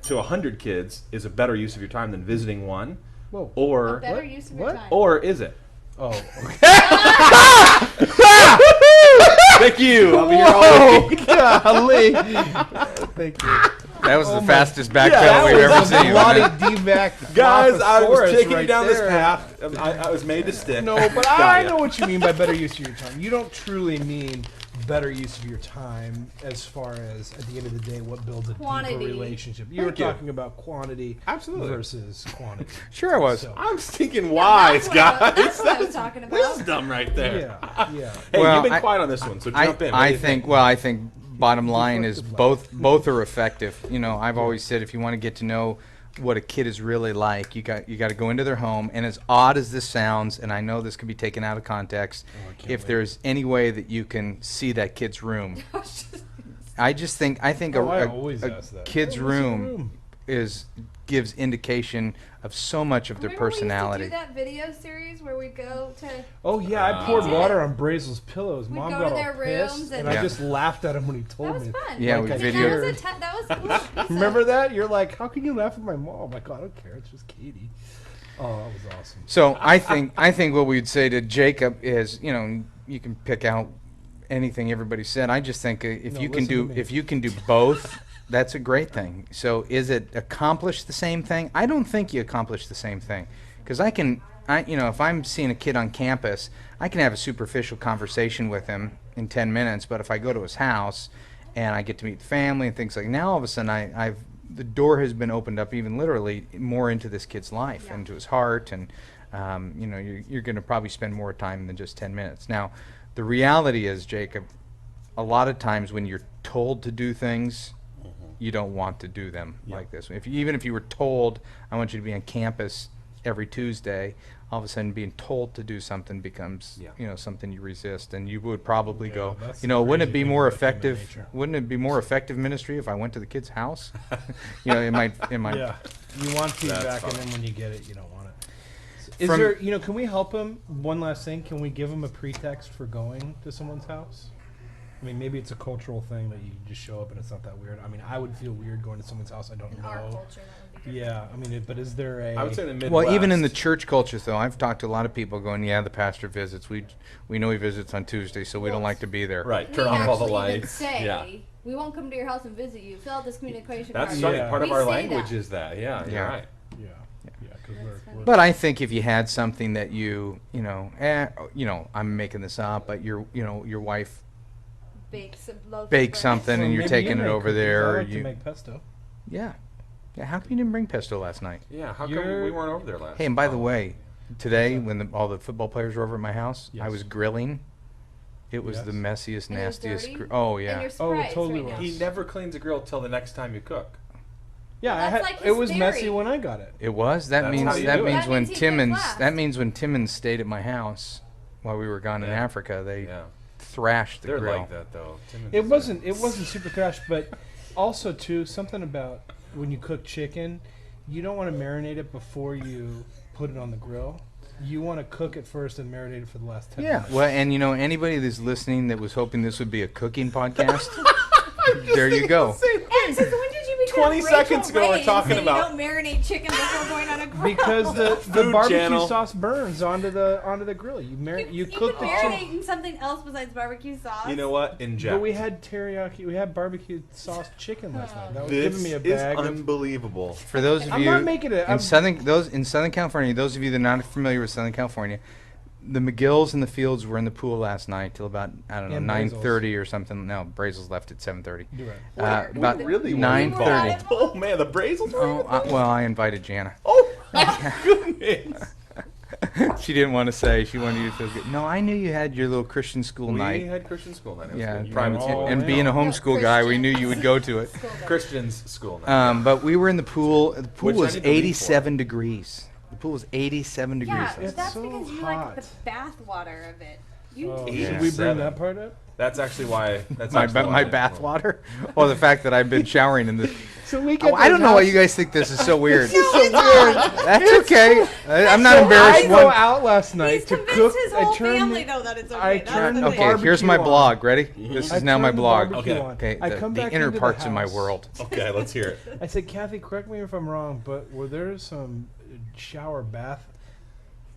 to 100 kids is a better use of your time than visiting one. Whoa. A Or better use of your What? time. or is it? Oh, Thank you. I'll be here all week. golly. Thank you. That was the my- fastest backpedal that we've was ever a seen. bloody wasn't it? D-back Guys, I was Dilophosaurus taking you right down there. this path. I was made to stick. No, but Got I ya. know what you mean by better use of your time. You don't truly mean better use of your time as far as, at the end of the day, what builds a Quantity. deeper relationship. You were Thank you. talking about quantity Absolutely. versus quantity. Sure I was. So, I'm stinking wise, guys. That's what I was talking about. Wisdom right there. yeah. Hey, Well, you've been I- quiet on this one, so jump in. What do I you think. Well, I think bottom line is both are effective. You know, I've always said if you want to get to know what a kid is really like, you got to go into their home. And as odd as this sounds, and I know this could be taken out of context, if there's any way that you can see that kid's room, I think Oh, I always ask that. kid's Oh, what's your room gives indication of so much of their Remember personality. we used to do that video series where we go to... Oh, yeah, I poured water on Brazel's pillows. We'd Mom go got to all their pissed, rooms and and- I Yeah. just laughed at him when he That told was me. fun. Yeah, Like we I I mean, videoed. that was cool. Remember that? You're like, how can you laugh at my mom? Like, I don't care. It's just Katie. Oh, that was awesome. So I think what we'd say to Jacob is, you know, you can pick out anything everybody said. I just think No, listen to me. if you can do both, that's a great thing. So is it accomplish the same thing? I don't think you accomplish the same thing, because if I'm seeing a kid on campus, I can have a superficial conversation with him in 10 minutes. But if I go to his house and I get to meet the family and things like, now all of a sudden the door has been opened up, even literally, more into this kid's life, Yeah. into his heart, and you're going to probably spend more time than just 10 minutes. Now, the reality is, Jacob, a lot of times when you're told to do things, you don't want to do them like this. Even if you were told, I want you to be on campus every Tuesday, all of a sudden being told to do something becomes, something you resist, and you would probably go, that's the wouldn't it crazy be thing more about human effective? nature. Wouldn't it be more effective ministry if I went to the kid's house? It might. Yeah, you want feedback, That's and fine. then when you get it, you don't want it. Is From- there, can we help him? One last thing, can we give him a pretext for going to someone's house? I mean, maybe it's a cultural thing that you just show up and it's not that weird. I mean, I would feel weird going to someone's house I don't In know. our culture, that would be good. Yeah, I mean, but is there a? I would say in the Midwest. Well, even in the church culture, though, I've talked to a lot of people going, yeah, the pastor visits. We know he visits on Tuesday, so we don't like to be there. Right, We turn off all the actually even lights. say, Yeah. we won't come to your house and visit you. Fill out this communication That's card. funny. Yeah. Part of We our say language that. is that. Yeah, you're Yeah. right. Yeah, because we're But I think if you had something that I'm making this up, but your wife Bake some loaf of baked bread. something and you're maybe you taking it make over cookies. there. I like you, to make pesto. yeah. How come you didn't bring pesto last night? Yeah, how come You're- we weren't over there last? Hey, and by the Oh. way, today when all the football players were over at my house, I Yes. was grilling. It was the Yes. messiest, And it was nastiest. dirty? Oh And yeah. you're Oh, it surprised totally right now. was. He never cleans a grill till the next time you cook. Yeah, That's like it his was messy theory. when I got it. It was. That That's means how you that do it. means That when means he did Timmons last. that means when Timmons stayed at my house while we were gone in Yeah. Africa, they Yeah, thrashed the they're grill. like that though. Timmons It is wasn't super trash, but also too something about when you cook chicken, you don't want to marinate it before you put it on the grill. You want to cook it first and marinate it for the last 10 Yeah. minutes. Well, and anybody that's listening that was hoping this would be a cooking podcast, there you go. And since when did you become 20 seconds ago we're talking about. You don't marinate chicken before going on a grill. Because the Food barbecue channel. sauce burns onto the grill. You You cook could the marinate chicken. in something else besides barbecue sauce. You know what? Inject. But we had teriyaki. We had barbecue sauce chicken last night. That was This giving me a is bag of. unbelievable. For those of I'm you not making it. in Southern California, those of you that are not familiar with Southern California, the McGills and the Fields were in the pool last night till about And 9:30 or something. No, Brazils left at 7:30. You're right. About really were 9:30. Oh man, the Brazils were Oh, even well, I invited Jana. Oh my goodness. She didn't want to say. She wanted you to feel good. No, I knew you had your little Christian school We night. had Christian school night. It was Yeah, good. private You school. know, And all being a around. homeschool guy, we knew you would go to it. Christian's school night. But we were in the pool. The pool Which I was need to leave for. 87 degrees. The pool was 87 degrees. Yeah, last It's that's so because you hot. like the bath water of it. You Oh, Eight. should we bring 87. that part up? That's actually why. That's my actually why I didn't bath go. water, or the fact that I've been showering in the. So we Oh, I don't know why you guys think this is so weird. That's okay. I'm not I embarrassed. go One. out last night He's to convinced cook. his whole I turned family the- though that it's okay. I That's turned the the thing. Okay, here's my barbecue on. blog. Ready? This I is now my turned the blog. barbecue Okay. on. Okay, I the, come the back inner into the parts of my house. world. Okay, let's hear it. I said, Kathy, correct me if I'm wrong, but were there some shower bath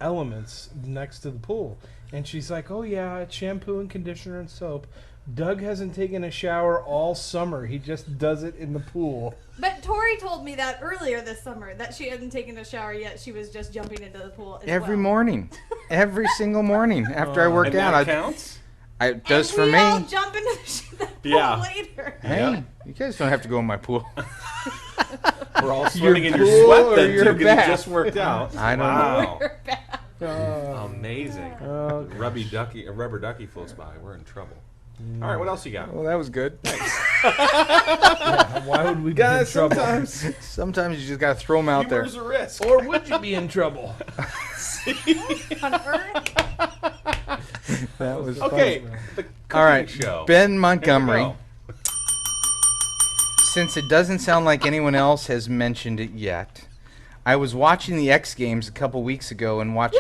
elements next to the pool? And she's like, oh yeah, it's shampoo and conditioner and soap. Doug hasn't taken a shower all summer. He just does it in the pool. But Tori told me that earlier this summer that she hadn't taken a shower yet. She was just jumping into the pool as Every well. morning, every single morning after I work And out. that counts? It does and for we me. all jump into the pool Yeah. later. Hey, Yeah. you guys don't have to go in my pool. We're all swimming in your pool sweat or then your too, 'cause you bath? just worked out. I don't know. Wow. Amazing. Okay. A rubber ducky floats by. We're in trouble. All right, what else you got? Well, that was good. Why would we be in Guys, trouble? Sometimes you just gotta throw them out there. Humor's a risk. Or would you be in trouble? On Earth. That was Okay, fun. the All right, cooking show. Ben Here we Montgomery. go. Since it doesn't sound like anyone else has mentioned it yet, I was watching the X Games a couple weeks ago and watched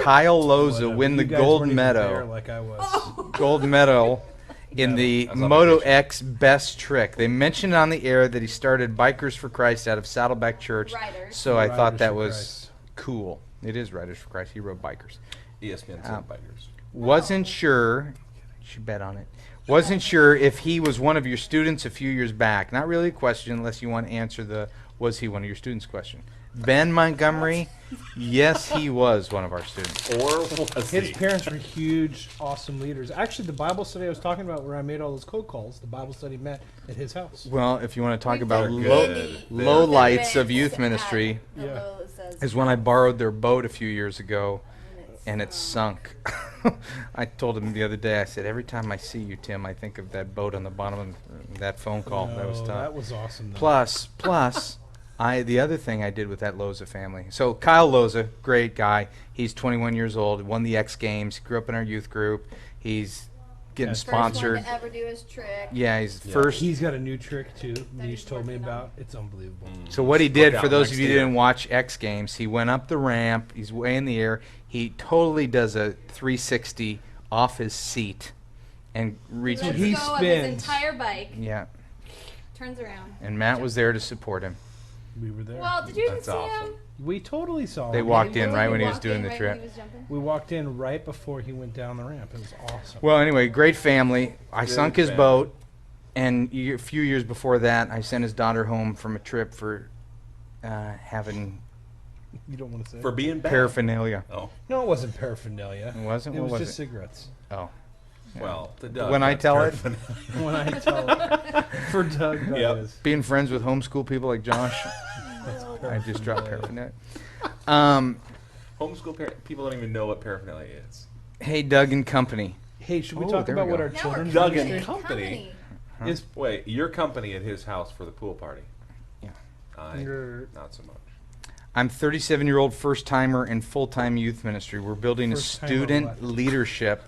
Kyle Loza Whatever. win the You guys gold weren't even there medal. like I was. Gold medal in the I was on Moto vacation. X Best Trick. They mentioned on the air that he started Bikers for Christ out of Saddleback Church. Riders. So I thought Riders that for was Christ. cool. It is Riders for Christ. He wrote Bikers. ESPN said bikers. Wasn't sure. You should bet on it. Wasn't sure if he was one of your students a few years back. Not really a question unless you want to answer the was he one of your students question. Ben Montgomery, yes, he was one of our students. Or was His he? parents were huge, awesome leaders. Actually, the Bible study I was talking about where I made all those cold calls, the Bible study met at his house. Well, if you want to talk We've about done low, good. low lights of events youth at ministry the Yeah. Lowe's is when I borrowed their boat a few years ago and it sunk. I told him the other day, I said, every time I see you, Tim, I think of that boat on the bottom of that phone call. That was No, tough. That was awesome. Though. Plus, the other thing I did with that Loza family. So Kyle Loza, great guy. He's 21 years old. Won the X Games. Grew up in our youth group. He's getting Yes. sponsored. First one to ever do his trick. Yeah, he's Yeah. first. He's got a new trick too. That He's he's told me working on. about. It's unbelievable. So what he did, Work for out those next of you who year. didn't watch X Games, he went up the ramp. He's way in the air. He totally does a 360 off his seat and reaches. Let's he go of his spins. entire bike. Yeah, Turns around. and Matt was there to support him. We were there. Well, did you even That's see awesome. him? We totally saw They him. walked in Really? right You when he was walked doing in the right trip. when he was jumping? We walked in right before he went down the ramp. It was awesome. Well, anyway, great family. I Good sunk his family. boat, and a few years before that, I sent his daughter home from a trip for having You don't want to say. For being bad. paraphernalia. Oh, No, it wasn't paraphernalia. It wasn't? It What was was just it? cigarettes. Oh. well, to Doug, When I that's tell it. paraphernalia. When I tell it. For Doug, that Yep. is. Being friends with homeschool people like Josh, I just dropped paraphernalia. Homeschool people don't even know what paraphernalia is. Hey, Doug and company. Hey, should we Oh, talk there we about what go. our Now we're children's Doug ministry and company. is? Wait, your company at his house for the pool party? Yeah. Your Not so much. I'm 37-year-old first-timer in full-time youth ministry. We're building a First-timer student what? leadership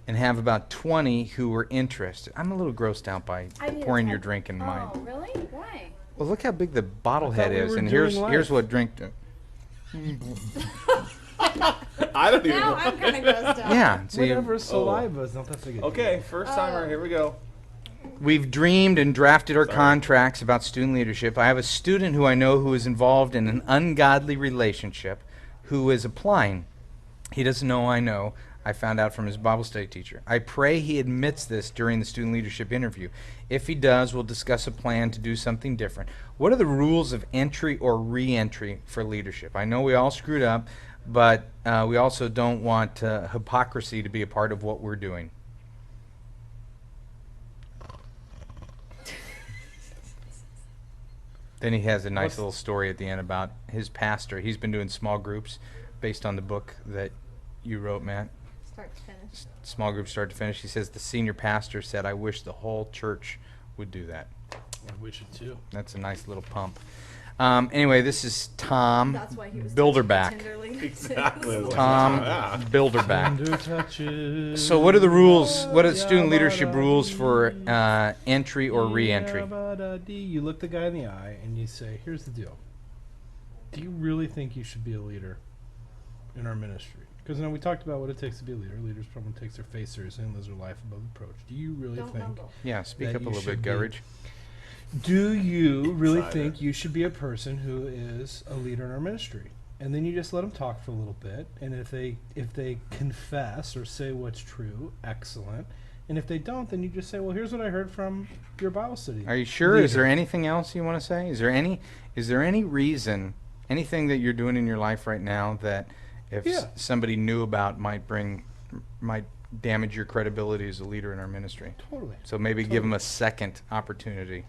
and have about 20 who are interested. I'm a little grossed out by I need a pouring your tap. drink in mine. Oh, really? Why? Well, look how big the bottle I head thought we is, were and doing here's life. what drink. I don't even Now know. I'm kind of grossed out. Yeah, see, whatever saliva is not that big a deal. Okay, first timer, here we go. We've dreamed and drafted our contracts about student leadership. I have a student who I know who is involved in an ungodly relationship who is applying. He doesn't know I know. I found out from his Bible study teacher. I pray he admits this during the student leadership interview. If he does, we'll discuss a plan to do something different. What are the rules of entry or re-entry for leadership? I know we all screwed up, but we also don't want hypocrisy to be a part of what we're doing. Then he has a nice little story at the end about his pastor. He's been doing small groups based on the book that you wrote, Matt. Start to finish. Small group start to finish. He says the senior pastor said, I wish the whole church would do that. I wish it too. That's a nice little pump. Anyway, this is Tom That's why he was Bilderback. tenderly. Exactly. Tom Yeah. Bilderback. Tender touches. So what are the rules? What are the student leadership rules for entry or re-entry? You look the guy in the eye and you say, here's the deal. Do you really think you should be a leader in our ministry? Because we talked about what it takes to be a leader. Leaders probably takes their faith seriously and lives their life above reproach. Do you really Don't think... mumble. Yeah, speak that up a you little bit, should be- Gurridge. Do you really Cider. think you should be a person who is a leader in our ministry? And then you just let them talk for a little bit, and if they confess or say what's true, excellent. And if they don't, then you just say, well, here's what I heard from your Bible study. Are you sure? Is leader." there anything else you want to say? Is there any reason, anything that you're doing in your life right now that if Yeah. somebody knew about might damage your credibility as a leader in our ministry? Totally. So maybe give them a second opportunity.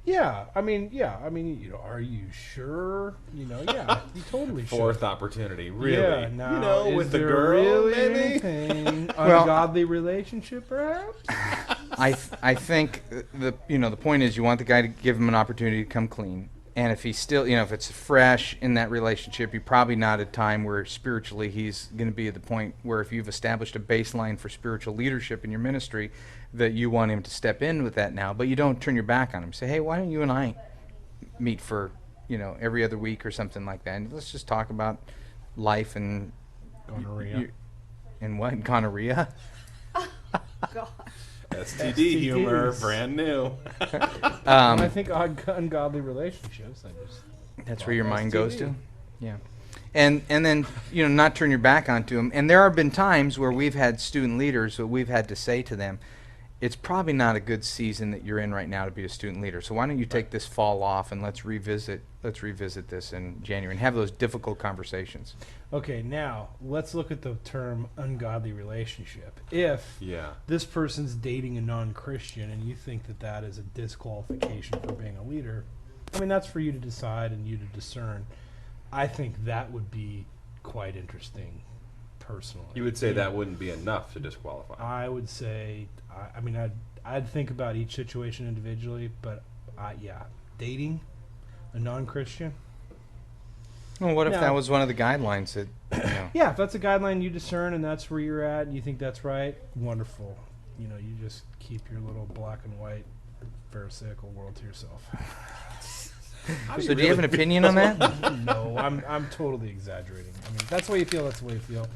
Yeah, I mean, are you sure? You totally should. Fourth opportunity, really. Yeah, now, is with the there girl, really maybe? anything Well- ungodly relationship, perhaps? I think the point is you want the guy to give him an opportunity to come clean. And if he's still, if it's fresh in that relationship, you're probably not at a time where spiritually he's going to be at the point where if you've established a baseline for spiritual leadership in your ministry, that you want him to step in with that now. But you don't turn your back on him. Say, hey, why don't you and I meet for, every other week or something like that? And let's just talk about life and Gonorrhea. And what? Gonorrhea? God. STD humor, STDs. brand new. When I think ungodly relationships, That's where your mind STD. goes to? Yeah. And then, not turn your back onto them. And there have been times where we've had student leaders that we've had to say to them, it's probably not a good season that you're in right now to be a student leader. So why don't you take this fall off and let's revisit this in January and have those difficult conversations. Okay, now let's look at the term ungodly relationship. If this person's dating a non-Christian and you think that is a disqualification for being a leader, I mean, that's for you to decide and you to discern. I think that would be quite interesting, personally. You would say that wouldn't be enough to disqualify. I would say, I'd think about each situation individually, but dating a non-Christian. Well, what if No. that was one of the guidelines that, Yeah, if that's a guideline you discern and that's where you're at and you think that's right, wonderful. You just keep your little black and white pharisaical world to yourself. So do you have an opinion on that? No, I'm totally exaggerating. I mean, if that's the way you feel, that's the way you feel.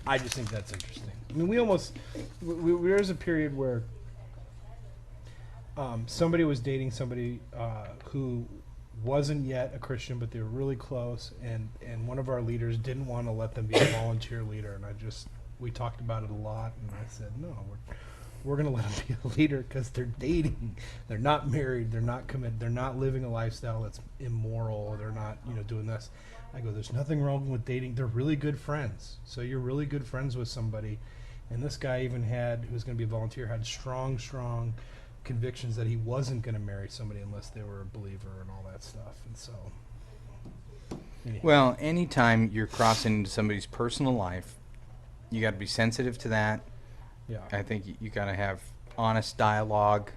I just think that's interesting. I mean, there's a period where somebody was dating somebody who wasn't yet a Christian, but they were really close, and one of our leaders didn't want to let them be a volunteer leader, and we talked about it a lot, and I said, no, we're going to let them be a leader because they're dating. They're not married. They're not committed. They're not living a lifestyle that's immoral. They're not, doing this. I go, there's nothing wrong with dating. They're really good friends. So you're really good friends with somebody. And this guy even who was going to be a volunteer, had strong convictions that he wasn't going to marry somebody unless they were a believer and all that stuff. And so, anyhow. Well, anytime you're crossing into somebody's personal life, you got to be sensitive to that. Yeah. I think you got to have honest dialogue.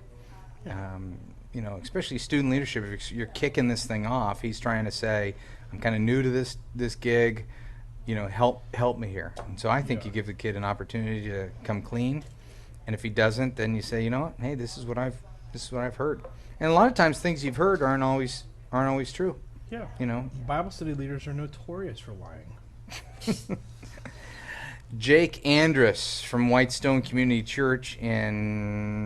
Especially student leadership. If you're kicking this thing off, he's trying to say, I'm kind of new to this gig. Help me here. And so I think you give the kid an opportunity to come clean. And if he doesn't, then you say, you know what? Hey, this is what I've heard. And a lot of times things you've heard aren't always true. Yeah. Bible study leaders are notorious for lying. Jake Andrus from Whitestone Community Church in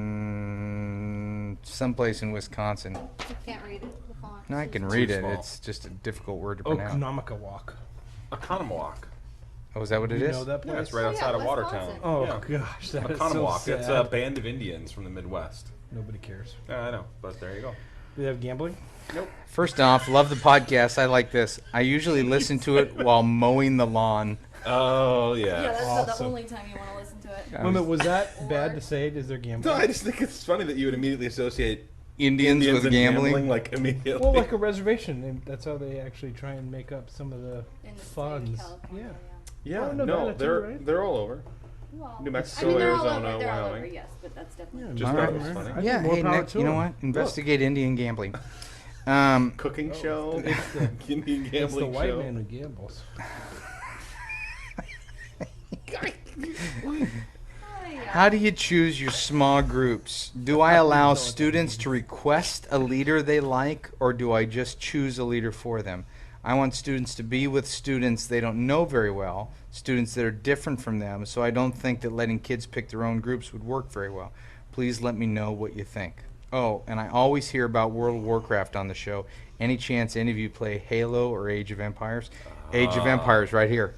someplace in Wisconsin. I can't read it. The font. No, I can Too read it. small. It's just a difficult word to Oh, pronounce. Oconomowoc. Oconomowoc. Oh, is that what it You is? know that place? Yeah, it's right outside of Watertown. Wisconsin. Oh yeah. gosh, that is so Oconomowoc. sad. It's a band of Indians from the Midwest. Nobody cares. I know, but there you go. Do they have gambling? Nope. First off, love the podcast. I like this. I usually listen to it while mowing the lawn. Oh Yeah, yeah. that's not the Awesome. only time you want to listen to it. I Wait a minute, was- was that bad to say? Is there gambling? No, I just think it's funny that you would immediately associate Indians with and gambling. like immediately. Well, like a reservation. And that's how they actually try and make up some of the In the state of funds. California, Yeah. yeah, Oh, no, Nevada too, they're right? they're all over. Well, New Mexico, I mean, they're all Arizona, over, they're all over, Wyoming. yes, but that's definitely. Yeah, Just All thought right. it was funny. I Yeah, think more hey, power Nick, to you know them. what? Investigate Indian gambling. Cooking show, it's the- Indian gambling It's the white show. man who gambles. How do you choose your small groups? Do I allow students to request a leader they like, or do I just choose a leader for them? I want students to be with students they don't know very well, students that are different from them, so I don't think that letting kids pick their own groups would work very well. Please let me know what you think. Oh, and I always hear about World of Warcraft on the show. Any chance any of you play Halo or Age of Empires? Age of Empires right here.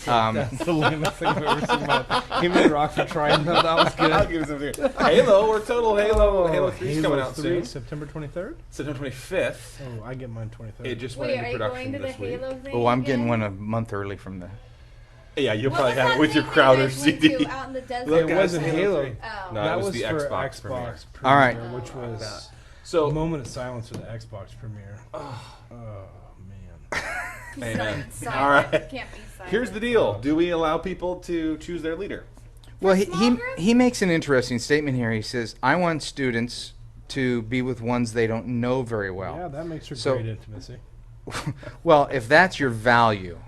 That's the lamest thing I've ever seen. Him and Rock for trying. No, that was good. I'll give it something. Halo, we're total Halo. Halo 3 is coming out 3, soon. September 23rd. September 25th. Oh, I get mine 23rd. It just went Wait, into are you production going to the this week. Halo thing? Oh, I'm getting again? one a month early from the... Yeah, you'll What probably was have that it with your thing Crowder you guys went CD. to out in the desert? Look, It guys, wasn't Halo. 3. Oh. No, that it was was the for Xbox premiere. premiere. All right. Which was So a moment of silence for the Xbox premiere. Oh man. Amen. Silent. All right. Can't be silent. Here's the deal: do we allow people to choose their leader? Well, small he groups? he makes an interesting statement here. He says, "I want students to be with ones they don't know very well." Yeah, that makes for So- great intimacy. Well, if that's your value,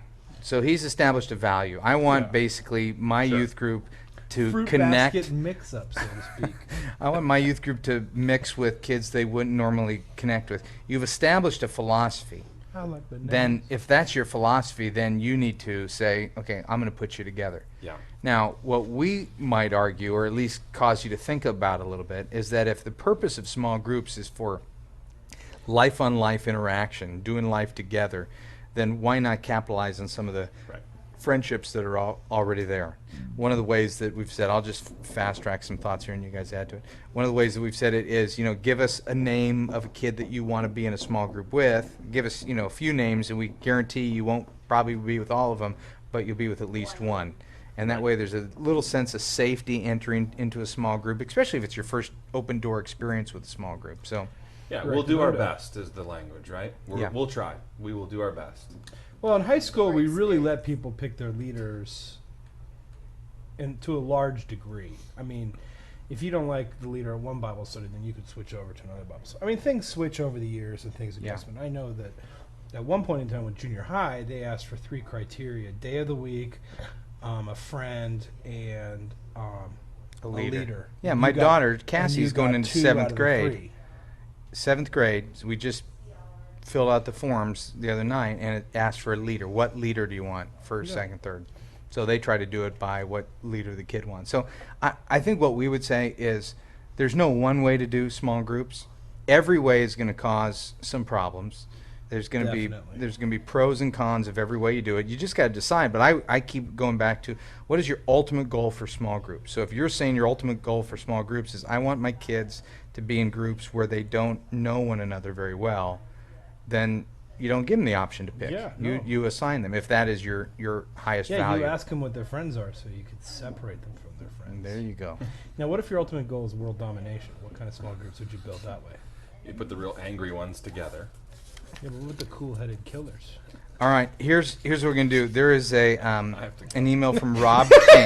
so he's established a value. I want Yeah. basically my Sure. youth group to Fruit connect. basket mix-up, so to speak. I want my youth group to mix with kids they wouldn't normally connect with. You've established a philosophy. I like bananas. Then, if that's your philosophy, then you need to say, okay, I'm going to put you together. Yeah. Now, what we might argue, or at least cause you to think about a little bit, is that if the purpose of small groups is for life-on-life interaction, doing life together, then why not capitalize on some of the Right. friendships that are already there? One of the ways that we've said, I'll just fast-track some thoughts here and you guys add to it. One of the ways that we've said it is, give us a name of a kid that you want to be in a small group with. Give us, a few names, and we guarantee you won't probably be with all of them, but you'll be with at least one. And that way there's a little sense of safety entering into a small group, especially if it's your first open door experience with a small group. So, Yeah, Correct. we'll do our No doubt. best is the language, right? Yeah. We'll try. We will do our best. Well, in high school, we really Experience. let people pick their leaders, and to a large degree. I mean, if you don't like the leader at one Bible study, then you could switch over to another Bible study. I mean, things switch over the years and things Yeah. adjust. I know that at one point in time with junior high, they asked for 3 criteria: day of the week, a friend, and a leader. Yeah, And my you got- daughter, and Cassie's you going got into 2 seventh out of the grade. 3. 7th grade, so we just filled out the forms the other night, and it asked for a leader. What leader do you want? First, Yeah. second, third. So they try to do it by what leader the kid wants. So I think what we would say is there's no one way to do small groups. Every way is going to cause some problems. There's going to Definitely. be pros and cons of every way you do it. You just got to decide. But I keep going back to what is your ultimate goal for small groups. So if you're saying your ultimate goal for small groups is I want my kids to be in groups where they don't know one another very well, then you don't give them the option to pick. Yeah, you no. you assign them if that is your highest Yeah, value. you ask them what their friends are, so you could separate them from their friends. And there you go. Now, what if your ultimate goal is world domination? What kind of small groups would you build that way? You put the real angry ones together. Yeah, but with the cool-headed killers. All right, here's what we're gonna do. There is a have to go. an email from Rob King.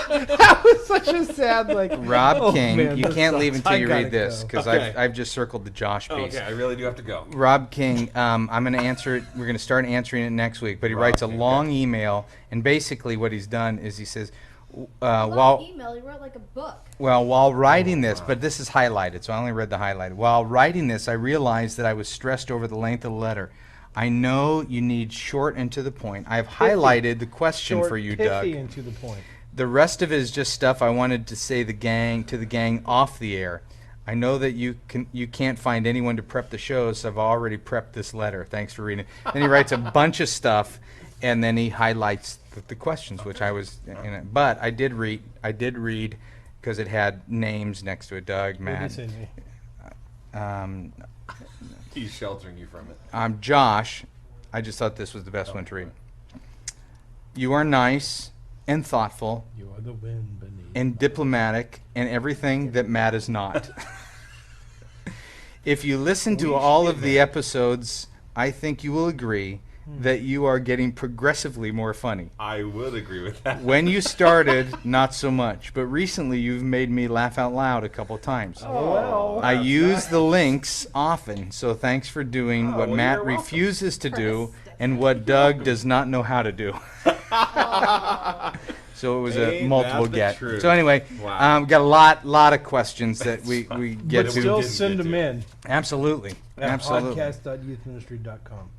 That was such a sad, Rob oh, King, man, you this can't sucks. leave until I you gotta read this go. because Okay. I've just circled the Josh piece. Okay, I really do have to go. Rob King, I'm going to answer it. We're going to start answering it next week. But he Rob writes a King, long email, and basically what he's done is he says, Long while email, he wrote like a book. while writing this, but this is highlighted, so I only read the highlighted. While writing this, I realized that I was stressed over the length of the letter. I know you need short and to the point. I have highlighted the question Short, for you, pithy, Doug. and to the point. The rest of it is just stuff I wanted to say to the gang off the air. I know that you can't find anyone to prep the shows, so I've already prepped this letter. Thanks for reading. Then he writes a bunch of stuff, and then he highlights the questions, which I was. But I did read because it had names next to it. Doug, Matt. What did he say? He's sheltering you from it. I'm Josh. I just thought this was the best one to read. You are nice and thoughtful You are the wind beneath. and diplomatic and everything that Matt is not. If you listen to all of the episodes, I think you will agree that you are getting progressively more funny. I would agree with that. When you started, not so much, but recently you've made me laugh out loud a couple times. Oh, I use the links often, so thanks for doing what well, Matt you're welcome. refuses to do and what Doug does not know how to do. So it was a Ain't multiple that the get. truth? So anyway, Wow. got a lot of questions that we get but to. still Didn't send get them to. in Absolutely. at Absolutely. podcast.youthministry.com.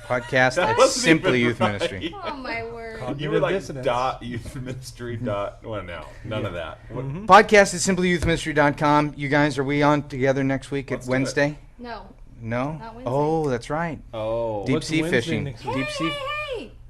Podcast That at wasn't Simply even Youth right. Ministry. Oh my word. You were like Dissonance. dot youth ministry dot. Well, no, none of that. What- Podcast at simplyyouthministry.com. You guys, are we on together next week Let's at do it. Wednesday? No. No? Not Wednesday. Oh, that's right. Oh, Deep What's sea Wednesday fishing. next week? Deep sea. Hey!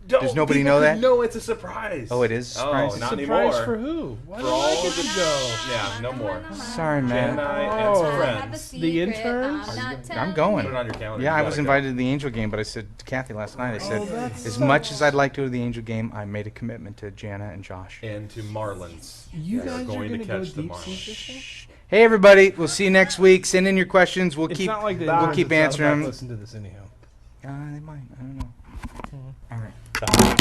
Does nobody know that? No, it's a surprise. Oh, it is a surprise? Oh, not Surprise anymore. for who? Why For do I all get the to go? Yeah, no more. Sorry, Jen and man. I and Oh. some I have a friends. secret interns? I'm not I'm telling going. Put it on your calendar. Yeah, You I gotta was go. invited to the Angel game, but I said to Kathy last night, I said, that's as so much as I'd like to go to the Angel game, I made a commitment to Jana and Josh. And to Marlins. You We guys are going to gonna go catch the deep sea Marlins. fishing? Hey, everybody. We'll see you next week. Send in your questions. We'll It's keep not like the we'll interns keep at South answering Park them. listen to this anyhow. They might. I don't know. All right.